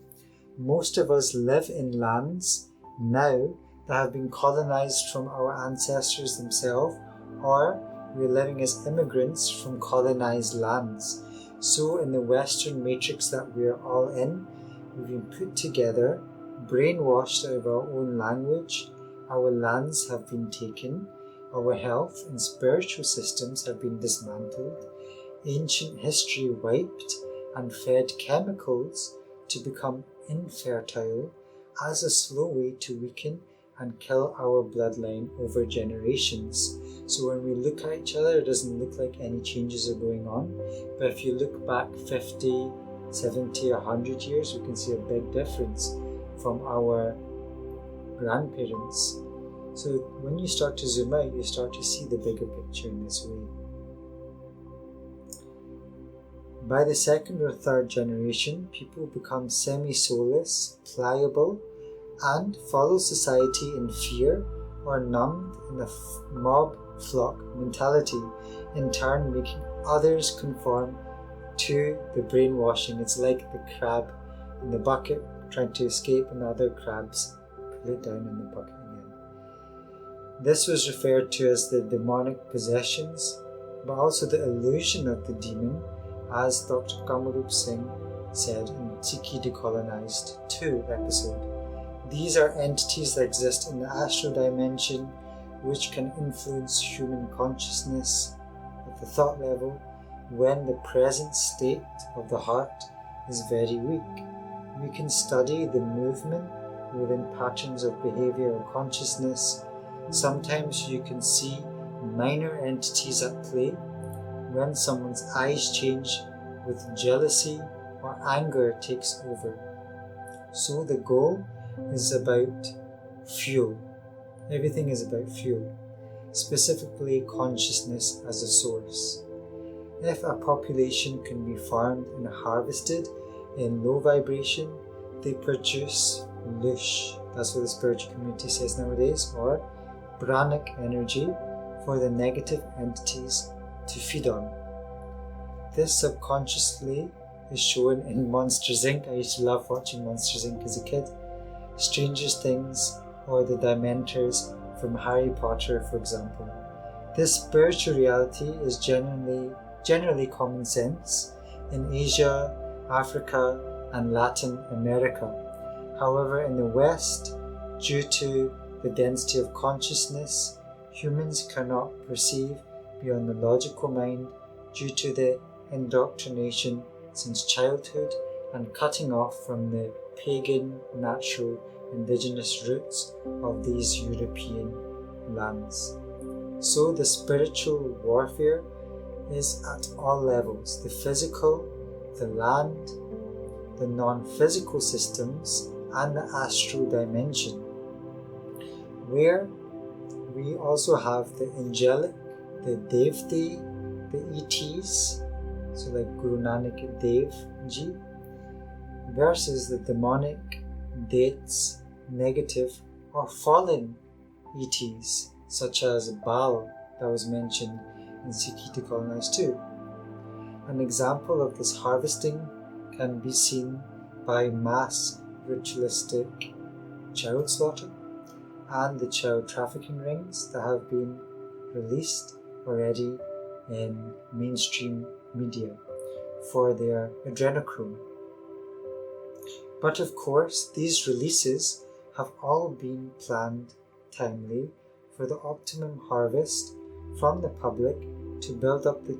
Most of us live in lands now that have been colonized from our ancestors themselves, or we're living as immigrants from colonized lands. So in the Western matrix that we're all in, we've been put together, brainwashed out of our own language, our lands have been taken, our health and spiritual systems have been dismantled, ancient history wiped, and fed chemicals to become infertile as a slow way to weaken and kill our bloodline over generations. So when we look at each other, it doesn't look like any changes are going on, but if you look back 50, 70, 100 years, we can see a big difference from our grandparents. So when you start to zoom out, you start to see the bigger picture in this way. By the second or third generation, people become semi-soulless, pliable, and follow society in fear or numbed in a mob flock mentality, in turn making others conform to the brainwashing. It's like the crab in the bucket trying to escape, and other crabs pull it down in the bucket again. This was referred to as the demonic possessions, but also the illusion of the demon, as Dr. Kamarup Singh said in Sikhi Decolonized 2 episode. These are entities that exist in the astral dimension, which can influence human consciousness at the thought level when the present state of the heart is very weak. We can study the movement within patterns of behavior or consciousness. Sometimes you can see minor entities at play when someone's eyes change with jealousy or anger takes over. So the goal is about fuel. Everything is about fuel, specifically consciousness as a source. If a population can be farmed and harvested in low vibration, they produce lush, that's what the spiritual community says nowadays, or pranic energy for the negative entities to feed on. This subconsciously is shown in Monsters Inc. I used to love watching Monsters Inc. as a kid. Stranger Things, or the Dementors from Harry Potter, for example. This spiritual reality is generally common sense in Asia, Africa, and Latin America. However, in the West, due to the density of consciousness, humans cannot perceive beyond the logical mind due to the indoctrination since childhood and cutting off from the pagan, natural, indigenous roots of these European lands. So the spiritual warfare is at all levels: the physical, the land, the non-physical systems, and the astral dimension, where we also have the angelic, the Devti, the ETs, so like Guru Nanak Dev Ji, versus the demonic, dates, negative, or fallen ETs, such as Baal that was mentioned in Sikhi Decolonized too. An example of this harvesting can be seen by mass ritualistic child slaughter and the child trafficking rings that have been released already in mainstream media for their adrenochrome. But of course, these releases have all been planned timely for the optimum harvest from the public to build up the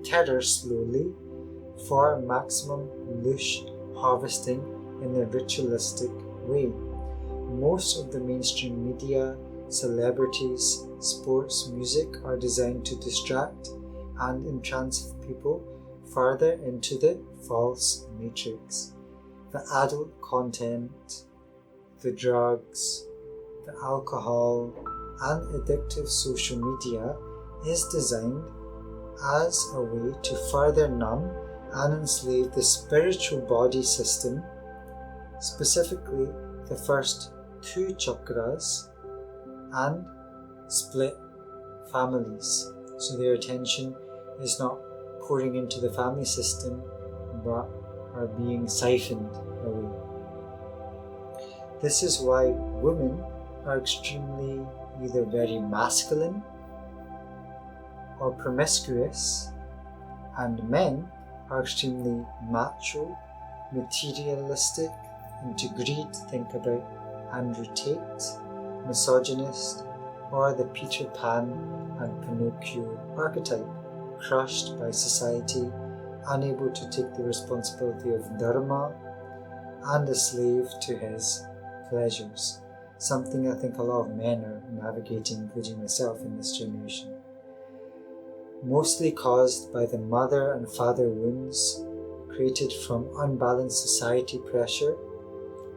terror slowly for maximum lush harvesting in a ritualistic way. Most of the mainstream media, celebrities, sports, music are designed to distract and entrance people further into the false matrix. The adult content, the drugs, the alcohol, and addictive social media is designed as a way to further numb and enslave the spiritual body system, specifically the first two chakras, and split families. So their attention is not pouring into the family system, but are being siphoned away. This is why women are extremely either very masculine or promiscuous, and men are extremely macho, materialistic, into greed. Think about Andrew Tate, misogynist, or the Peter Pan and Pinocchio archetype, crushed by society, unable to take the responsibility of dharma, and a slave to his pleasures. Something I think a lot of men are navigating, including myself, in this generation. Mostly caused by the mother and father wounds created from unbalanced society pressure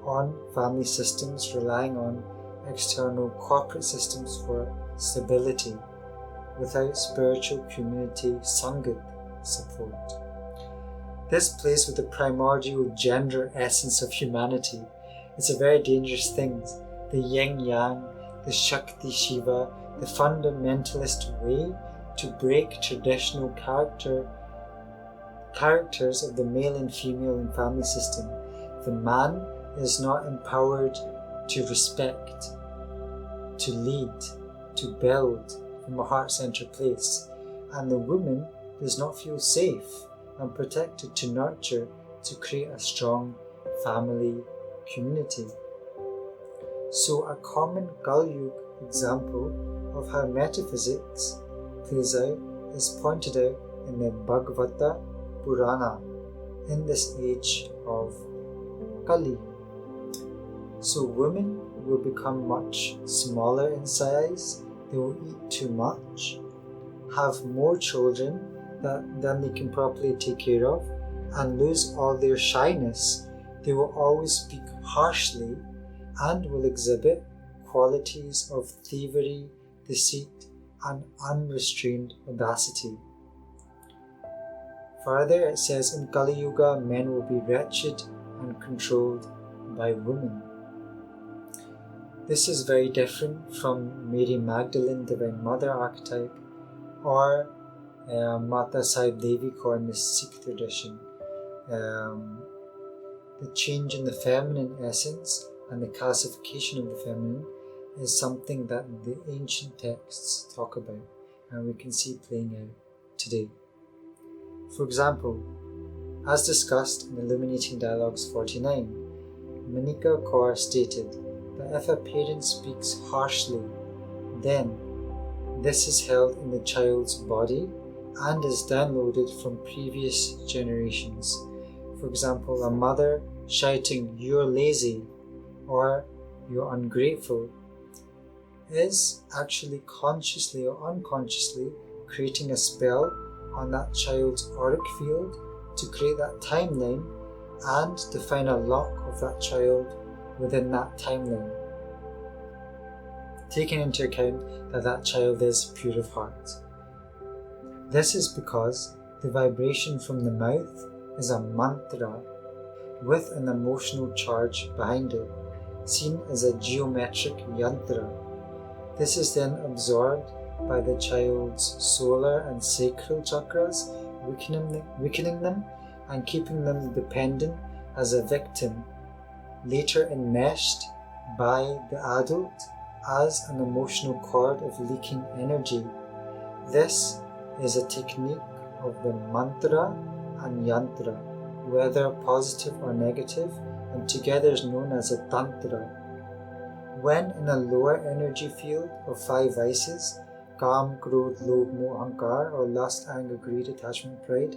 on family systems relying on external corporate systems for stability without spiritual community Sangat support. This plays with the primordial gender essence of humanity. It's a very dangerous thing. The yin-yang, the Shakti Shiva, the fundamentalist way to break traditional characters of the male and female in family system. The man is not empowered to respect, to lead, to build from a heart-centered place, and the woman does not feel safe and protected to nurture, to create a strong family community. So a common Kali example of how metaphysics plays out is pointed out in the Bhagavata Purana in this age of Kali. So women will become much smaller in size, they will eat too much, have more children than they can properly take care of, and lose all their shyness. They will always speak harshly and will exhibit qualities of thievery, deceit, and unrestrained audacity. Further, it says in Kali Yuga, men will be wretched and controlled by women. This is very different from Mary Magdalene, Divine Mother archetype, or Mata Sahib Devi Kaur in the Sikh tradition. The change in the feminine essence and the classification of the feminine is something that the ancient texts talk about, and we can see playing out today. For example, as discussed in Illuminating Dialogues 49, Manika Kaur stated that if a parent speaks harshly, then this is held in the child's body and is downloaded from previous generations. For example, a mother shouting, "You're lazy," or "You're ungrateful," is actually consciously or unconsciously creating a spell on that child's auric field to create that timeline and define a lock of that child within that timeline, taking into account that that child is pure of heart. This is because the vibration from the mouth is a mantra with an emotional charge behind it, seen as a geometric yantra. This is then absorbed by the child's solar and sacral chakras, weakening them and keeping them dependent as a victim, later enmeshed by the adult as an emotional cord of leaking energy. This is a technique of the mantra and yantra, whether positive or negative, and together is known as a tantra. When in a lower energy field of 5 vices, Kam, Krodh, Lobh, Moh, Ahankar, or lust, anger, greed, attachment, pride,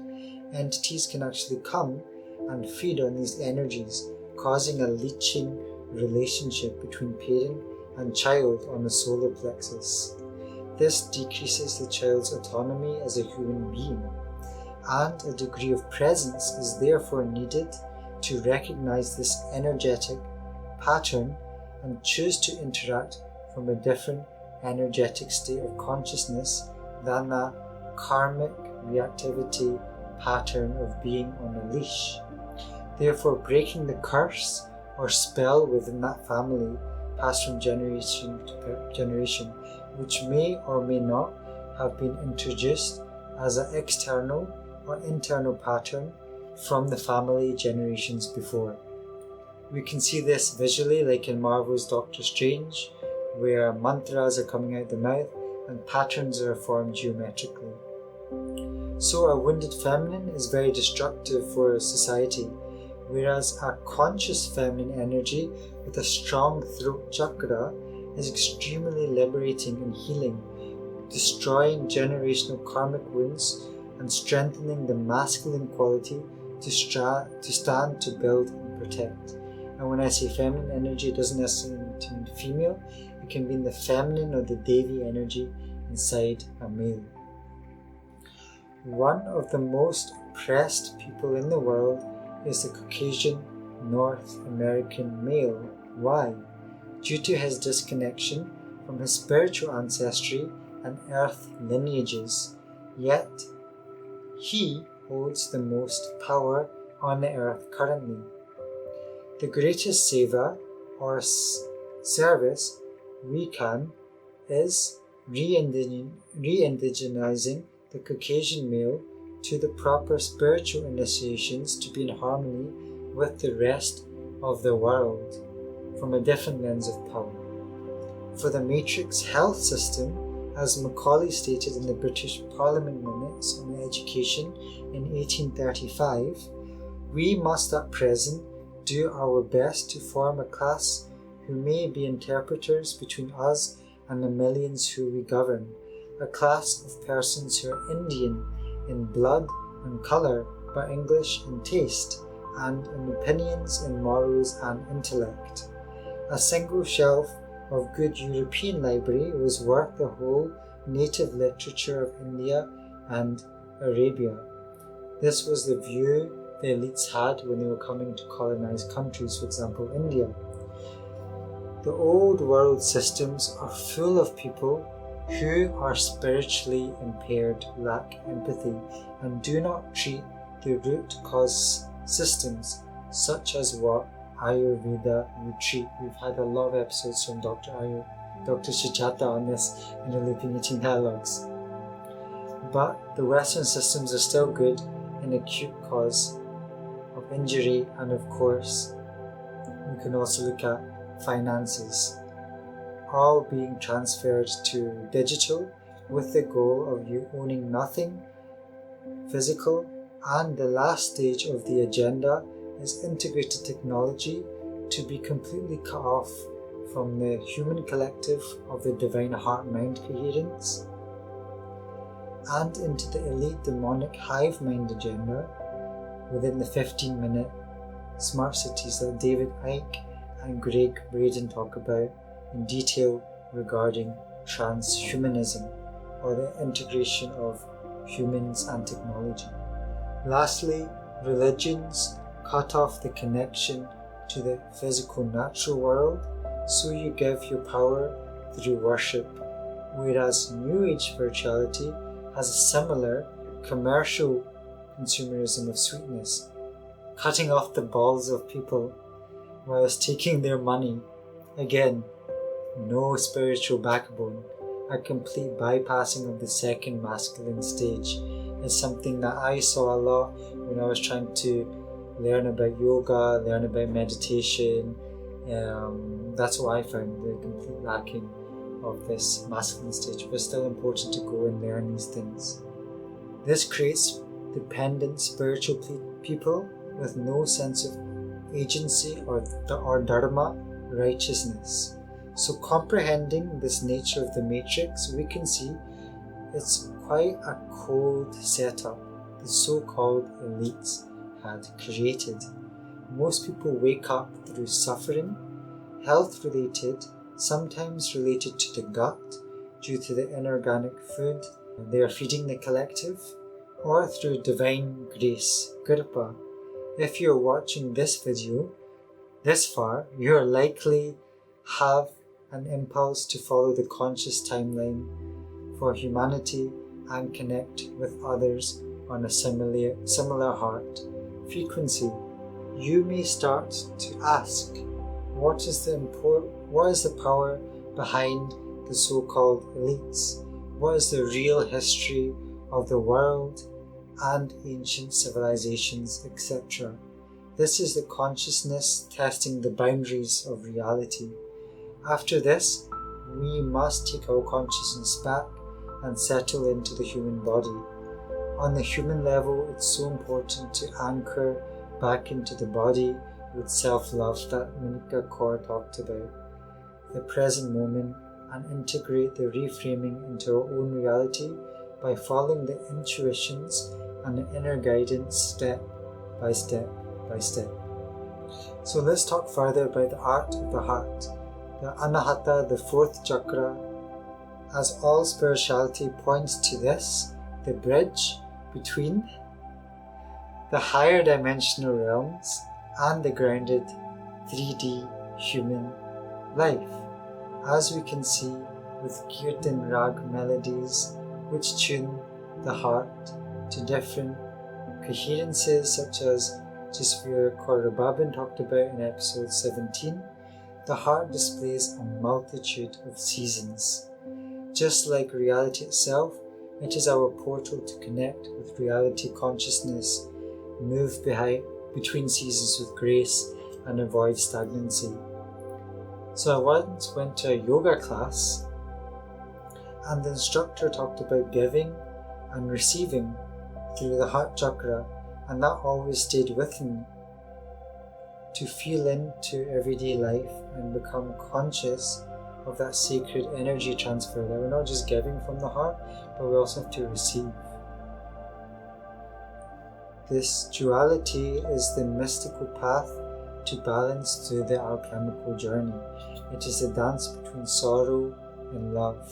entities can actually come and feed on these energies, causing a leeching relationship between parent and child on the solar plexus. This decreases the child's autonomy as a human being, and a degree of presence is therefore needed to recognize this energetic pattern and choose to interact from a different energetic state of consciousness than the karmic reactivity pattern of being on a leash. Therefore, breaking the curse or spell within that family passed from generation to generation, which may or may not have been introduced as an external or internal pattern from the family generations before. We can see this visually, like in Marvel's Doctor Strange, where mantras are coming out the mouth and patterns are formed geometrically. So a wounded feminine is very destructive for society, whereas a conscious feminine energy with a strong throat chakra is extremely liberating and healing, destroying generational karmic wounds and strengthening the masculine quality to stand, to build and protect. And when I say feminine energy, it doesn't necessarily mean female. It can be in the feminine or the Devi energy inside a male. One of the most oppressed people in the world is the Caucasian North American male. Why? Due to his disconnection from his spiritual ancestry and earth lineages, yet he holds the most power on the earth currently. The greatest seva or service we can is re-indigenizing the Caucasian male to the proper spiritual initiations to be in harmony with the rest of the world from a different lens of power. For the matrix health system, as Macaulay stated in the British Parliament Minutes on Education in 1835, we must at present do our best to form a class who may be interpreters between us and the millions who we govern, a class of persons who are Indian in blood and colour, but English in taste, and in opinions, in morals and intellect. A single shelf of good European library was worth the whole native literature of India and Arabia. This was the view the elites had when they were coming to colonize countries, for example India. The old world systems are full of people who are spiritually impaired, lack empathy, and do not treat the root cause systems, such as what Ayurveda would treat. We've had a lot of episodes from Dr. Sujata on this in Illuminating Dialogues. But the Western systems are still good in acute cause of injury, and of course we can also look at finances, all being transferred to digital with the goal of you owning nothing physical. And the last stage of the agenda is integrated technology to be completely cut off from the human collective of the divine heart-mind coherence and into the elite demonic hive mind agenda within the 15-minute smart cities that David Icke and Greg Braden talk about in detail regarding transhumanism, or the integration of humans and technology. Lastly, religions cut off the connection to the physical natural world, so you give your power through worship, whereas New Age spirituality has a similar commercial consumerism of sweetness, cutting off the balls of people whilst taking their money. Again, no spiritual backbone. A complete bypassing of the second masculine stage is something that I saw a lot when I was trying to learn about yoga, learn about meditation. That's what I found, the complete lacking of this masculine stage, but it's still important to go and learn these things. This creates dependent spiritual people with no sense of agency or dharma, righteousness. So comprehending this nature of the matrix, we can see it's quite a cold setup the so-called elites had created. Most people wake up through suffering, health related, sometimes related to the gut due to the inorganic food they are feeding the collective, or through divine grace, Kripa. If you're watching this video this far, you are likely have an impulse to follow the conscious timeline for humanity and connect with others on a similar heart frequency. You may start to ask, what is the power behind the so-called elites? What is the real history of the world and ancient civilizations, etc.? This is the consciousness testing the boundaries of reality. After this, we must take our consciousness back and settle into the human body. On the human level, it's so important to anchor back into the body with self-love that Monica Kaur talked about, the present moment, and integrate the reframing into our own reality by following the intuitions and the inner guidance step by step by step. So let's talk further about the art of the heart. The Anahata, the fourth chakra, as all spirituality points to this, the bridge between the higher dimensional realms and the grounded 3D human life. As we can see with Kirtan Rag melodies which tune the heart to different coherences, such as Jasvir Kaur Rababin talked about in episode 17, the heart displays a multitude of seasons. Just like reality itself, it is our portal to connect with reality consciousness, move between seasons with grace, and avoid stagnancy. So I once went to a yoga class, and the instructor talked about giving and receiving through the heart chakra, and that always stayed with me. to feel into everyday life and become conscious of that sacred energy transfer, that we're not just giving from the heart, but we also have to receive. This duality is the mystical path to balance through the alchemical journey. It is a dance between sorrow and love,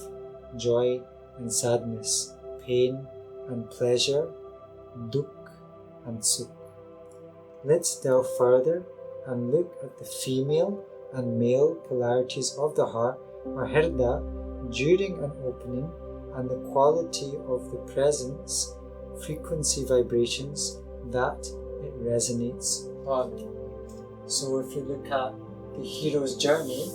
joy and sadness, pain and pleasure, dukh and sukh. Let's delve further and look at the female and male polarities of the heart or hirda during an opening and the quality of the presence, frequency vibrations that it resonates on. So if you look at the hero's journey,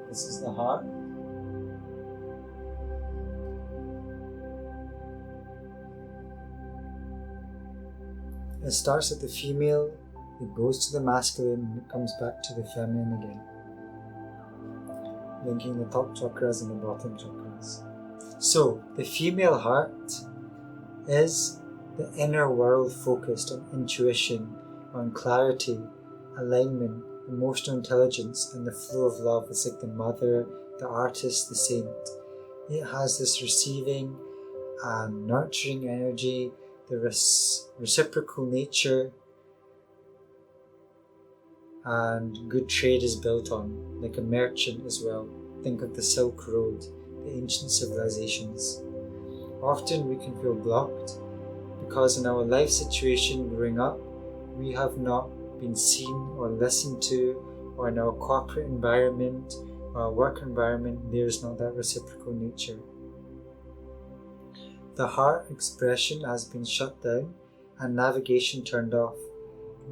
this is the heart. It starts at the female, it goes to the masculine, and it comes back to the feminine again, linking the top chakras and the bottom chakras. So, the female heart is the inner world focused on intuition, on clarity, alignment, emotional intelligence, and the flow of love. It's like the mother, the artist, the saint. It has this receiving and nurturing energy, the reciprocal nature, and good trade is built on, like a merchant as well. Think of the Silk Road, the ancient civilizations. Often we can feel blocked because in our life situation growing up, we have not been seen or listened to, or in our corporate environment or our work environment, there is not that reciprocal nature. The heart expression has been shut down and navigation turned off.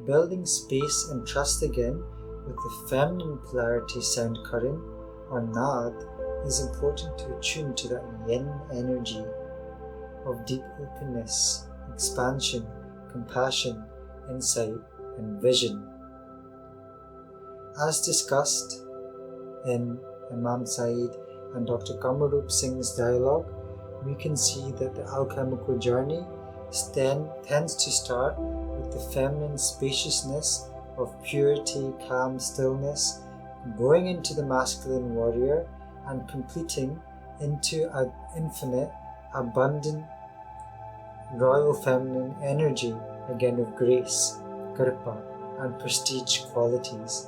Building space and trust again with the feminine polarity sound current or nad is important to attune to that yin energy of deep openness, expansion, compassion, insight, and vision. As discussed in Imam Saeed and Dr. Kamarup Singh's dialogue, we can see that the alchemical journey tends to start with the feminine spaciousness of purity, calm, stillness, going into the masculine warrior and completing into an infinite, abundant, royal feminine energy, again of grace, kripa, and prestige qualities.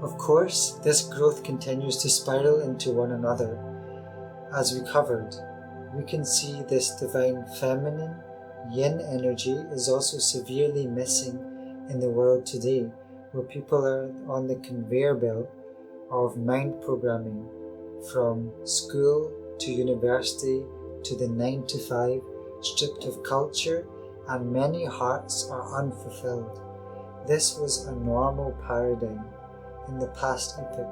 Of course, this growth continues to spiral into one another. As we covered, we can see this divine feminine yin energy is also severely missing in the world today, where people are on the conveyor belt of mind programming, from school to university to the 9 to 5, stripped of culture, and many hearts are unfulfilled. This was a normal paradigm in the past epoch,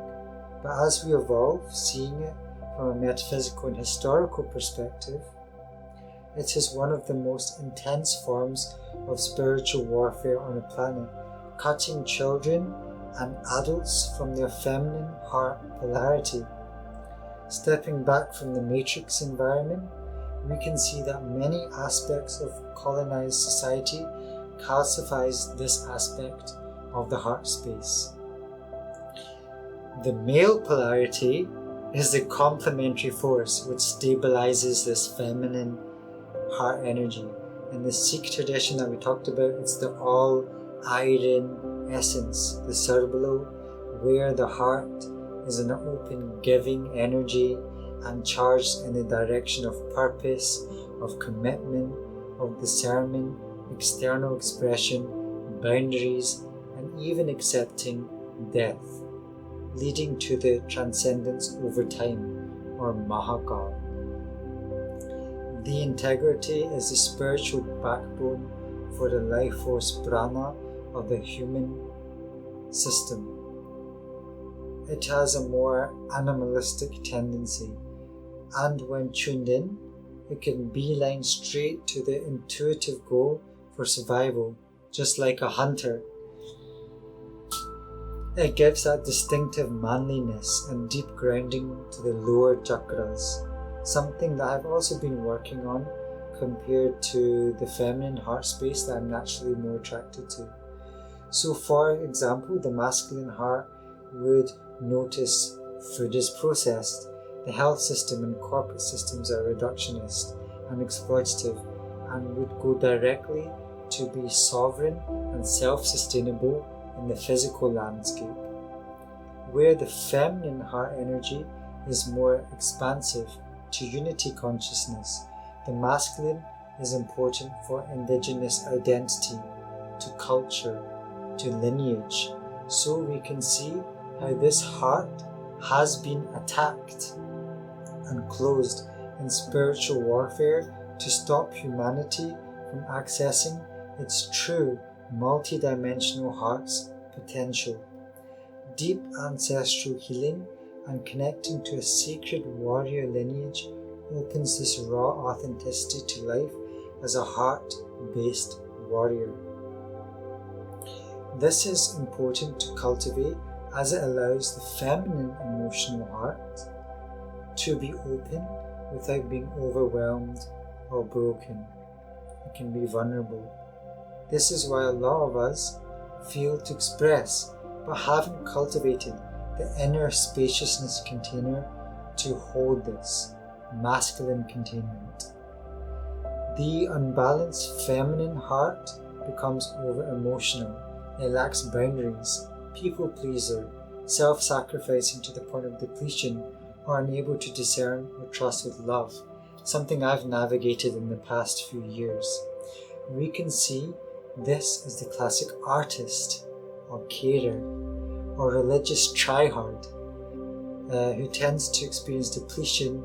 but as we evolve, seeing it from a metaphysical and historical perspective, it is one of the most intense forms of spiritual warfare on the planet, cutting children and adults from their feminine heart polarity. Stepping back from the matrix environment, we can see that many aspects of colonized society calcifies this aspect of the heart space. The male polarity is the complementary force which stabilizes this feminine heart energy. In the Sikh tradition that we talked about, it's the all-Aourn essence, the cerebellum, where the heart is an open giving energy and charged in the direction of purpose, of commitment, of discernment, external expression, boundaries, and even accepting death, leading to the transcendence over time, or Mahakal. The integrity is the spiritual backbone for the life force prana of the human system. It has a more animalistic tendency, and when tuned in, it can beeline straight to the intuitive goal for survival, just like a hunter. It gives that distinctive manliness and deep grounding to the lower chakras, something that I've also been working on compared to the feminine heart space that I'm naturally more attracted to. So for example, the masculine heart would notice food is processed, the health system and corporate systems are reductionist and exploitative, and would go directly to be sovereign and self-sustainable in the physical landscape. Where the feminine heart energy is more expansive to unity consciousness, the masculine is important for indigenous identity, to culture, to lineage. So we can see how this heart has been attacked and closed in spiritual warfare to stop humanity from accessing its true multidimensional heart's potential. Deep ancestral healing and connecting to a sacred warrior lineage opens this raw authenticity to life as a heart-based warrior. This is important to cultivate as it allows the feminine emotional heart to be open without being overwhelmed or broken. It can be vulnerable. This is why a lot of us feel to express but haven't cultivated the inner spaciousness container to hold this masculine containment. The unbalanced feminine heart becomes over-emotional. It lacks boundaries, people-pleaser, self-sacrificing to the point of depletion, or unable to discern or trust with love, something I've navigated in the past few years. We can see this as the classic artist, or carer, or religious tryhard, who tends to experience depletion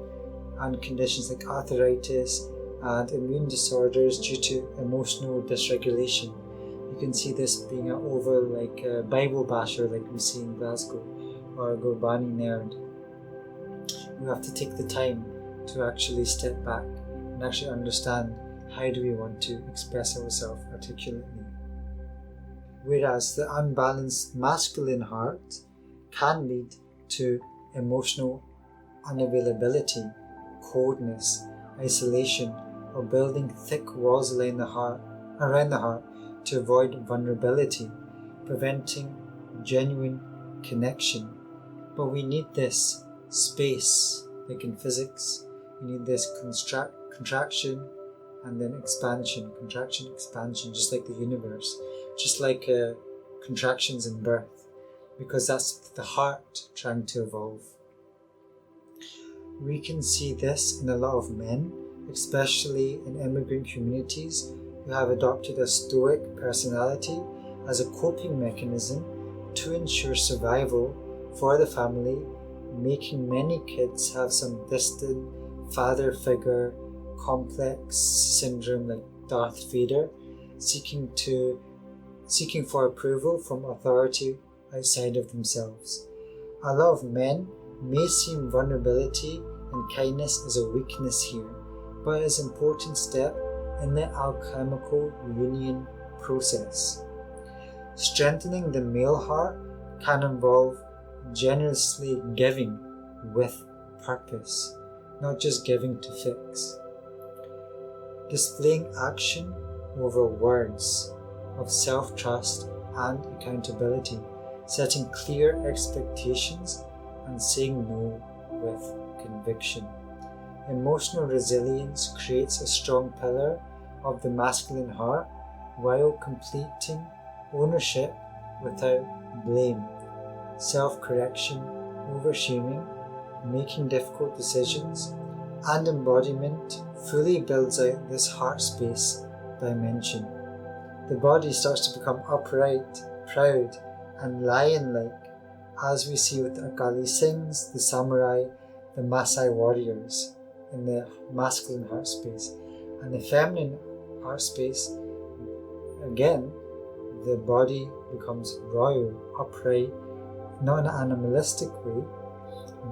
and conditions like arthritis and immune disorders due to emotional dysregulation. You can see this being a Bible basher like we see in Glasgow, or a Gurbani nerd. We have to take the time to actually step back and actually understand how do we want to express ourselves articulately. Whereas the unbalanced masculine heart can lead to emotional unavailability, coldness, isolation, or building thick walls around the heart to avoid vulnerability, preventing genuine connection. But we need this space, like in physics, we need this contraction and then expansion, contraction, expansion, just like the universe, just like contractions in birth, because that's the heart trying to evolve. We can see this in a lot of men, especially in immigrant communities who have adopted a stoic personality as a coping mechanism to ensure survival for the family, making many kids have some distant father figure complex syndrome like Darth Vader, seeking for approval from authority outside of themselves. A lot of men may seem vulnerability and kindness as a weakness here, but is an important step in the alchemical union process. Strengthening the male heart can involve generously giving with purpose, not just giving to fix. Displaying action over words of self-trust and accountability, setting clear expectations and saying no with conviction. Emotional resilience creates a strong pillar of the masculine heart while completing ownership without blame, self-correction over shaming, making difficult decisions, and embodiment fully builds out this heart space dimension. The body starts to become upright, proud, and lion-like, as we see with the Akali Singhs, the samurai, the Maasai warriors in the masculine heart space. And the feminine heart space, again, the body becomes royal, upright, not in an animalistic way,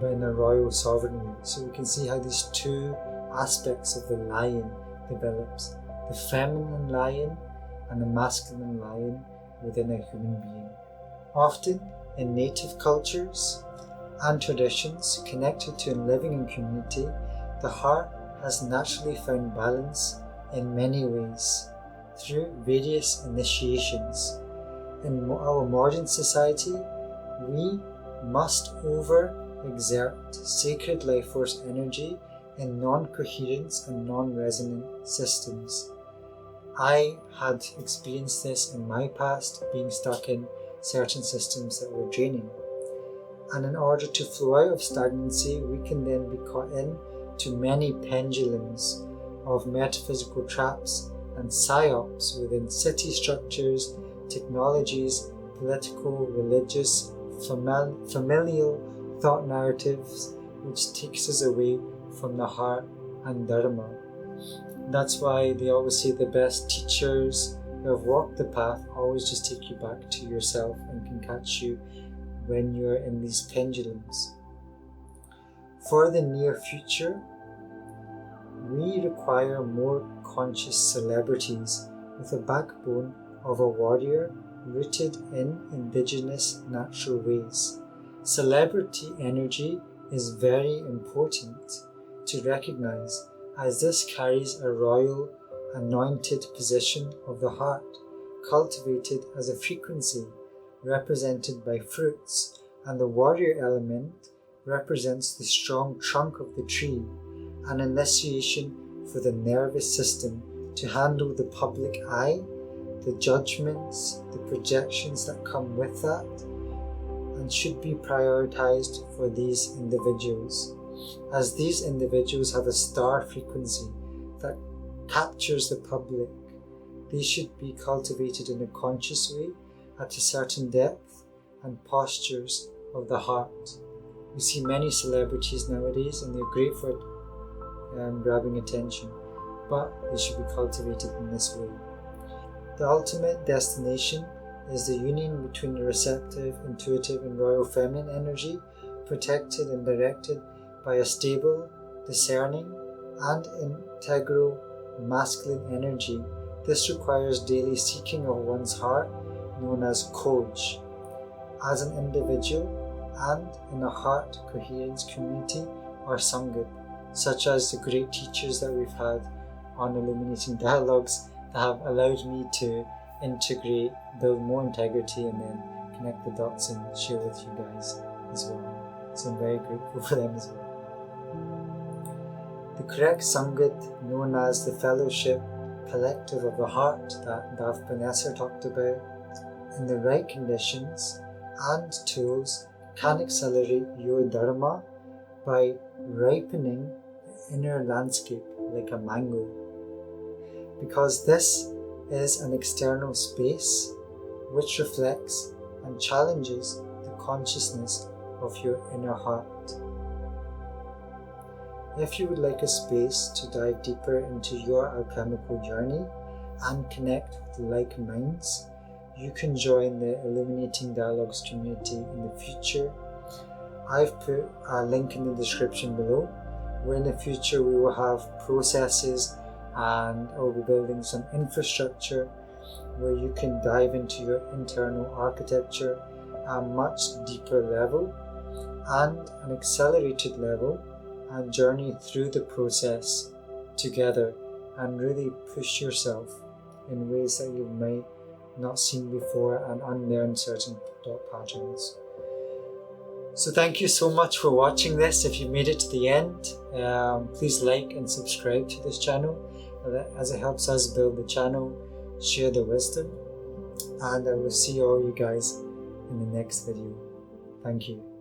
but in a royal sovereign way. So we can see how these two aspects of the lion develops. The feminine lion and the masculine lion within a human being. Often in native cultures and traditions connected to living in community, the heart has naturally found balance in many ways through various initiations. In our modern society, we must over-exert sacred life force energy in non-coherence and non-resonant systems. I had experienced this in my past, being stuck in certain systems that were draining. And in order to flow out of stagnancy, we can then be caught in to many pendulums of metaphysical traps and psyops within city structures, technologies, political, religious, familial thought narratives, which takes us away from the heart and Dharma. That's why they always say the best teachers who have walked the path always just take you back to yourself and can catch you when you're in these pendulums. For the near future, we require more conscious celebrities with a backbone of a warrior rooted in indigenous natural ways. Celebrity energy is very important to recognize, as this carries a royal, anointed position of the heart, cultivated as a frequency represented by fruits, and the warrior element represents the strong trunk of the tree, an initiation for the nervous system to handle the public eye, the judgments, the projections that come with that, and should be prioritized for these individuals, as these individuals have a star frequency that captures the public. They should be cultivated in a conscious way at a certain depth and postures of the heart. We see many celebrities nowadays and they're great for grabbing attention, but they should be cultivated in this way. The ultimate destination is the union between the receptive, intuitive and royal feminine energy, protected and directed by a stable, discerning and integral masculine energy. This requires daily seeking of one's heart, known as Koj, as an individual and in a heart coherence community or Sangat, such as the great teachers that we've had on Illuminating Dialogues that have allowed me to integrate, build more integrity and then connect the dots and share with you guys as well. So I'm very grateful for them as well. The correct Sangat, known as the fellowship collective of the heart that Dav Panesar talked about, in the right conditions and tools can accelerate your Dharma by ripening the inner landscape like a mango. Because this is an external space which reflects and challenges the consciousness of your inner heart. If you would like a space to dive deeper into your alchemical journey and connect with like minds, you can join the Illuminating Dialogues community in the future. I've put a link in the description below, where in the future we will have processes and I will be building some infrastructure where you can dive into your internal architecture at a much deeper level and an accelerated level and journey through the process together and really push yourself in ways that you might not seen before and unlearn certain thought patterns. So thank you so much for watching this. If you made it to the end, please like and subscribe to this channel as it helps us build the channel, share the wisdom, and I will see all you guys in the next video. Thank you.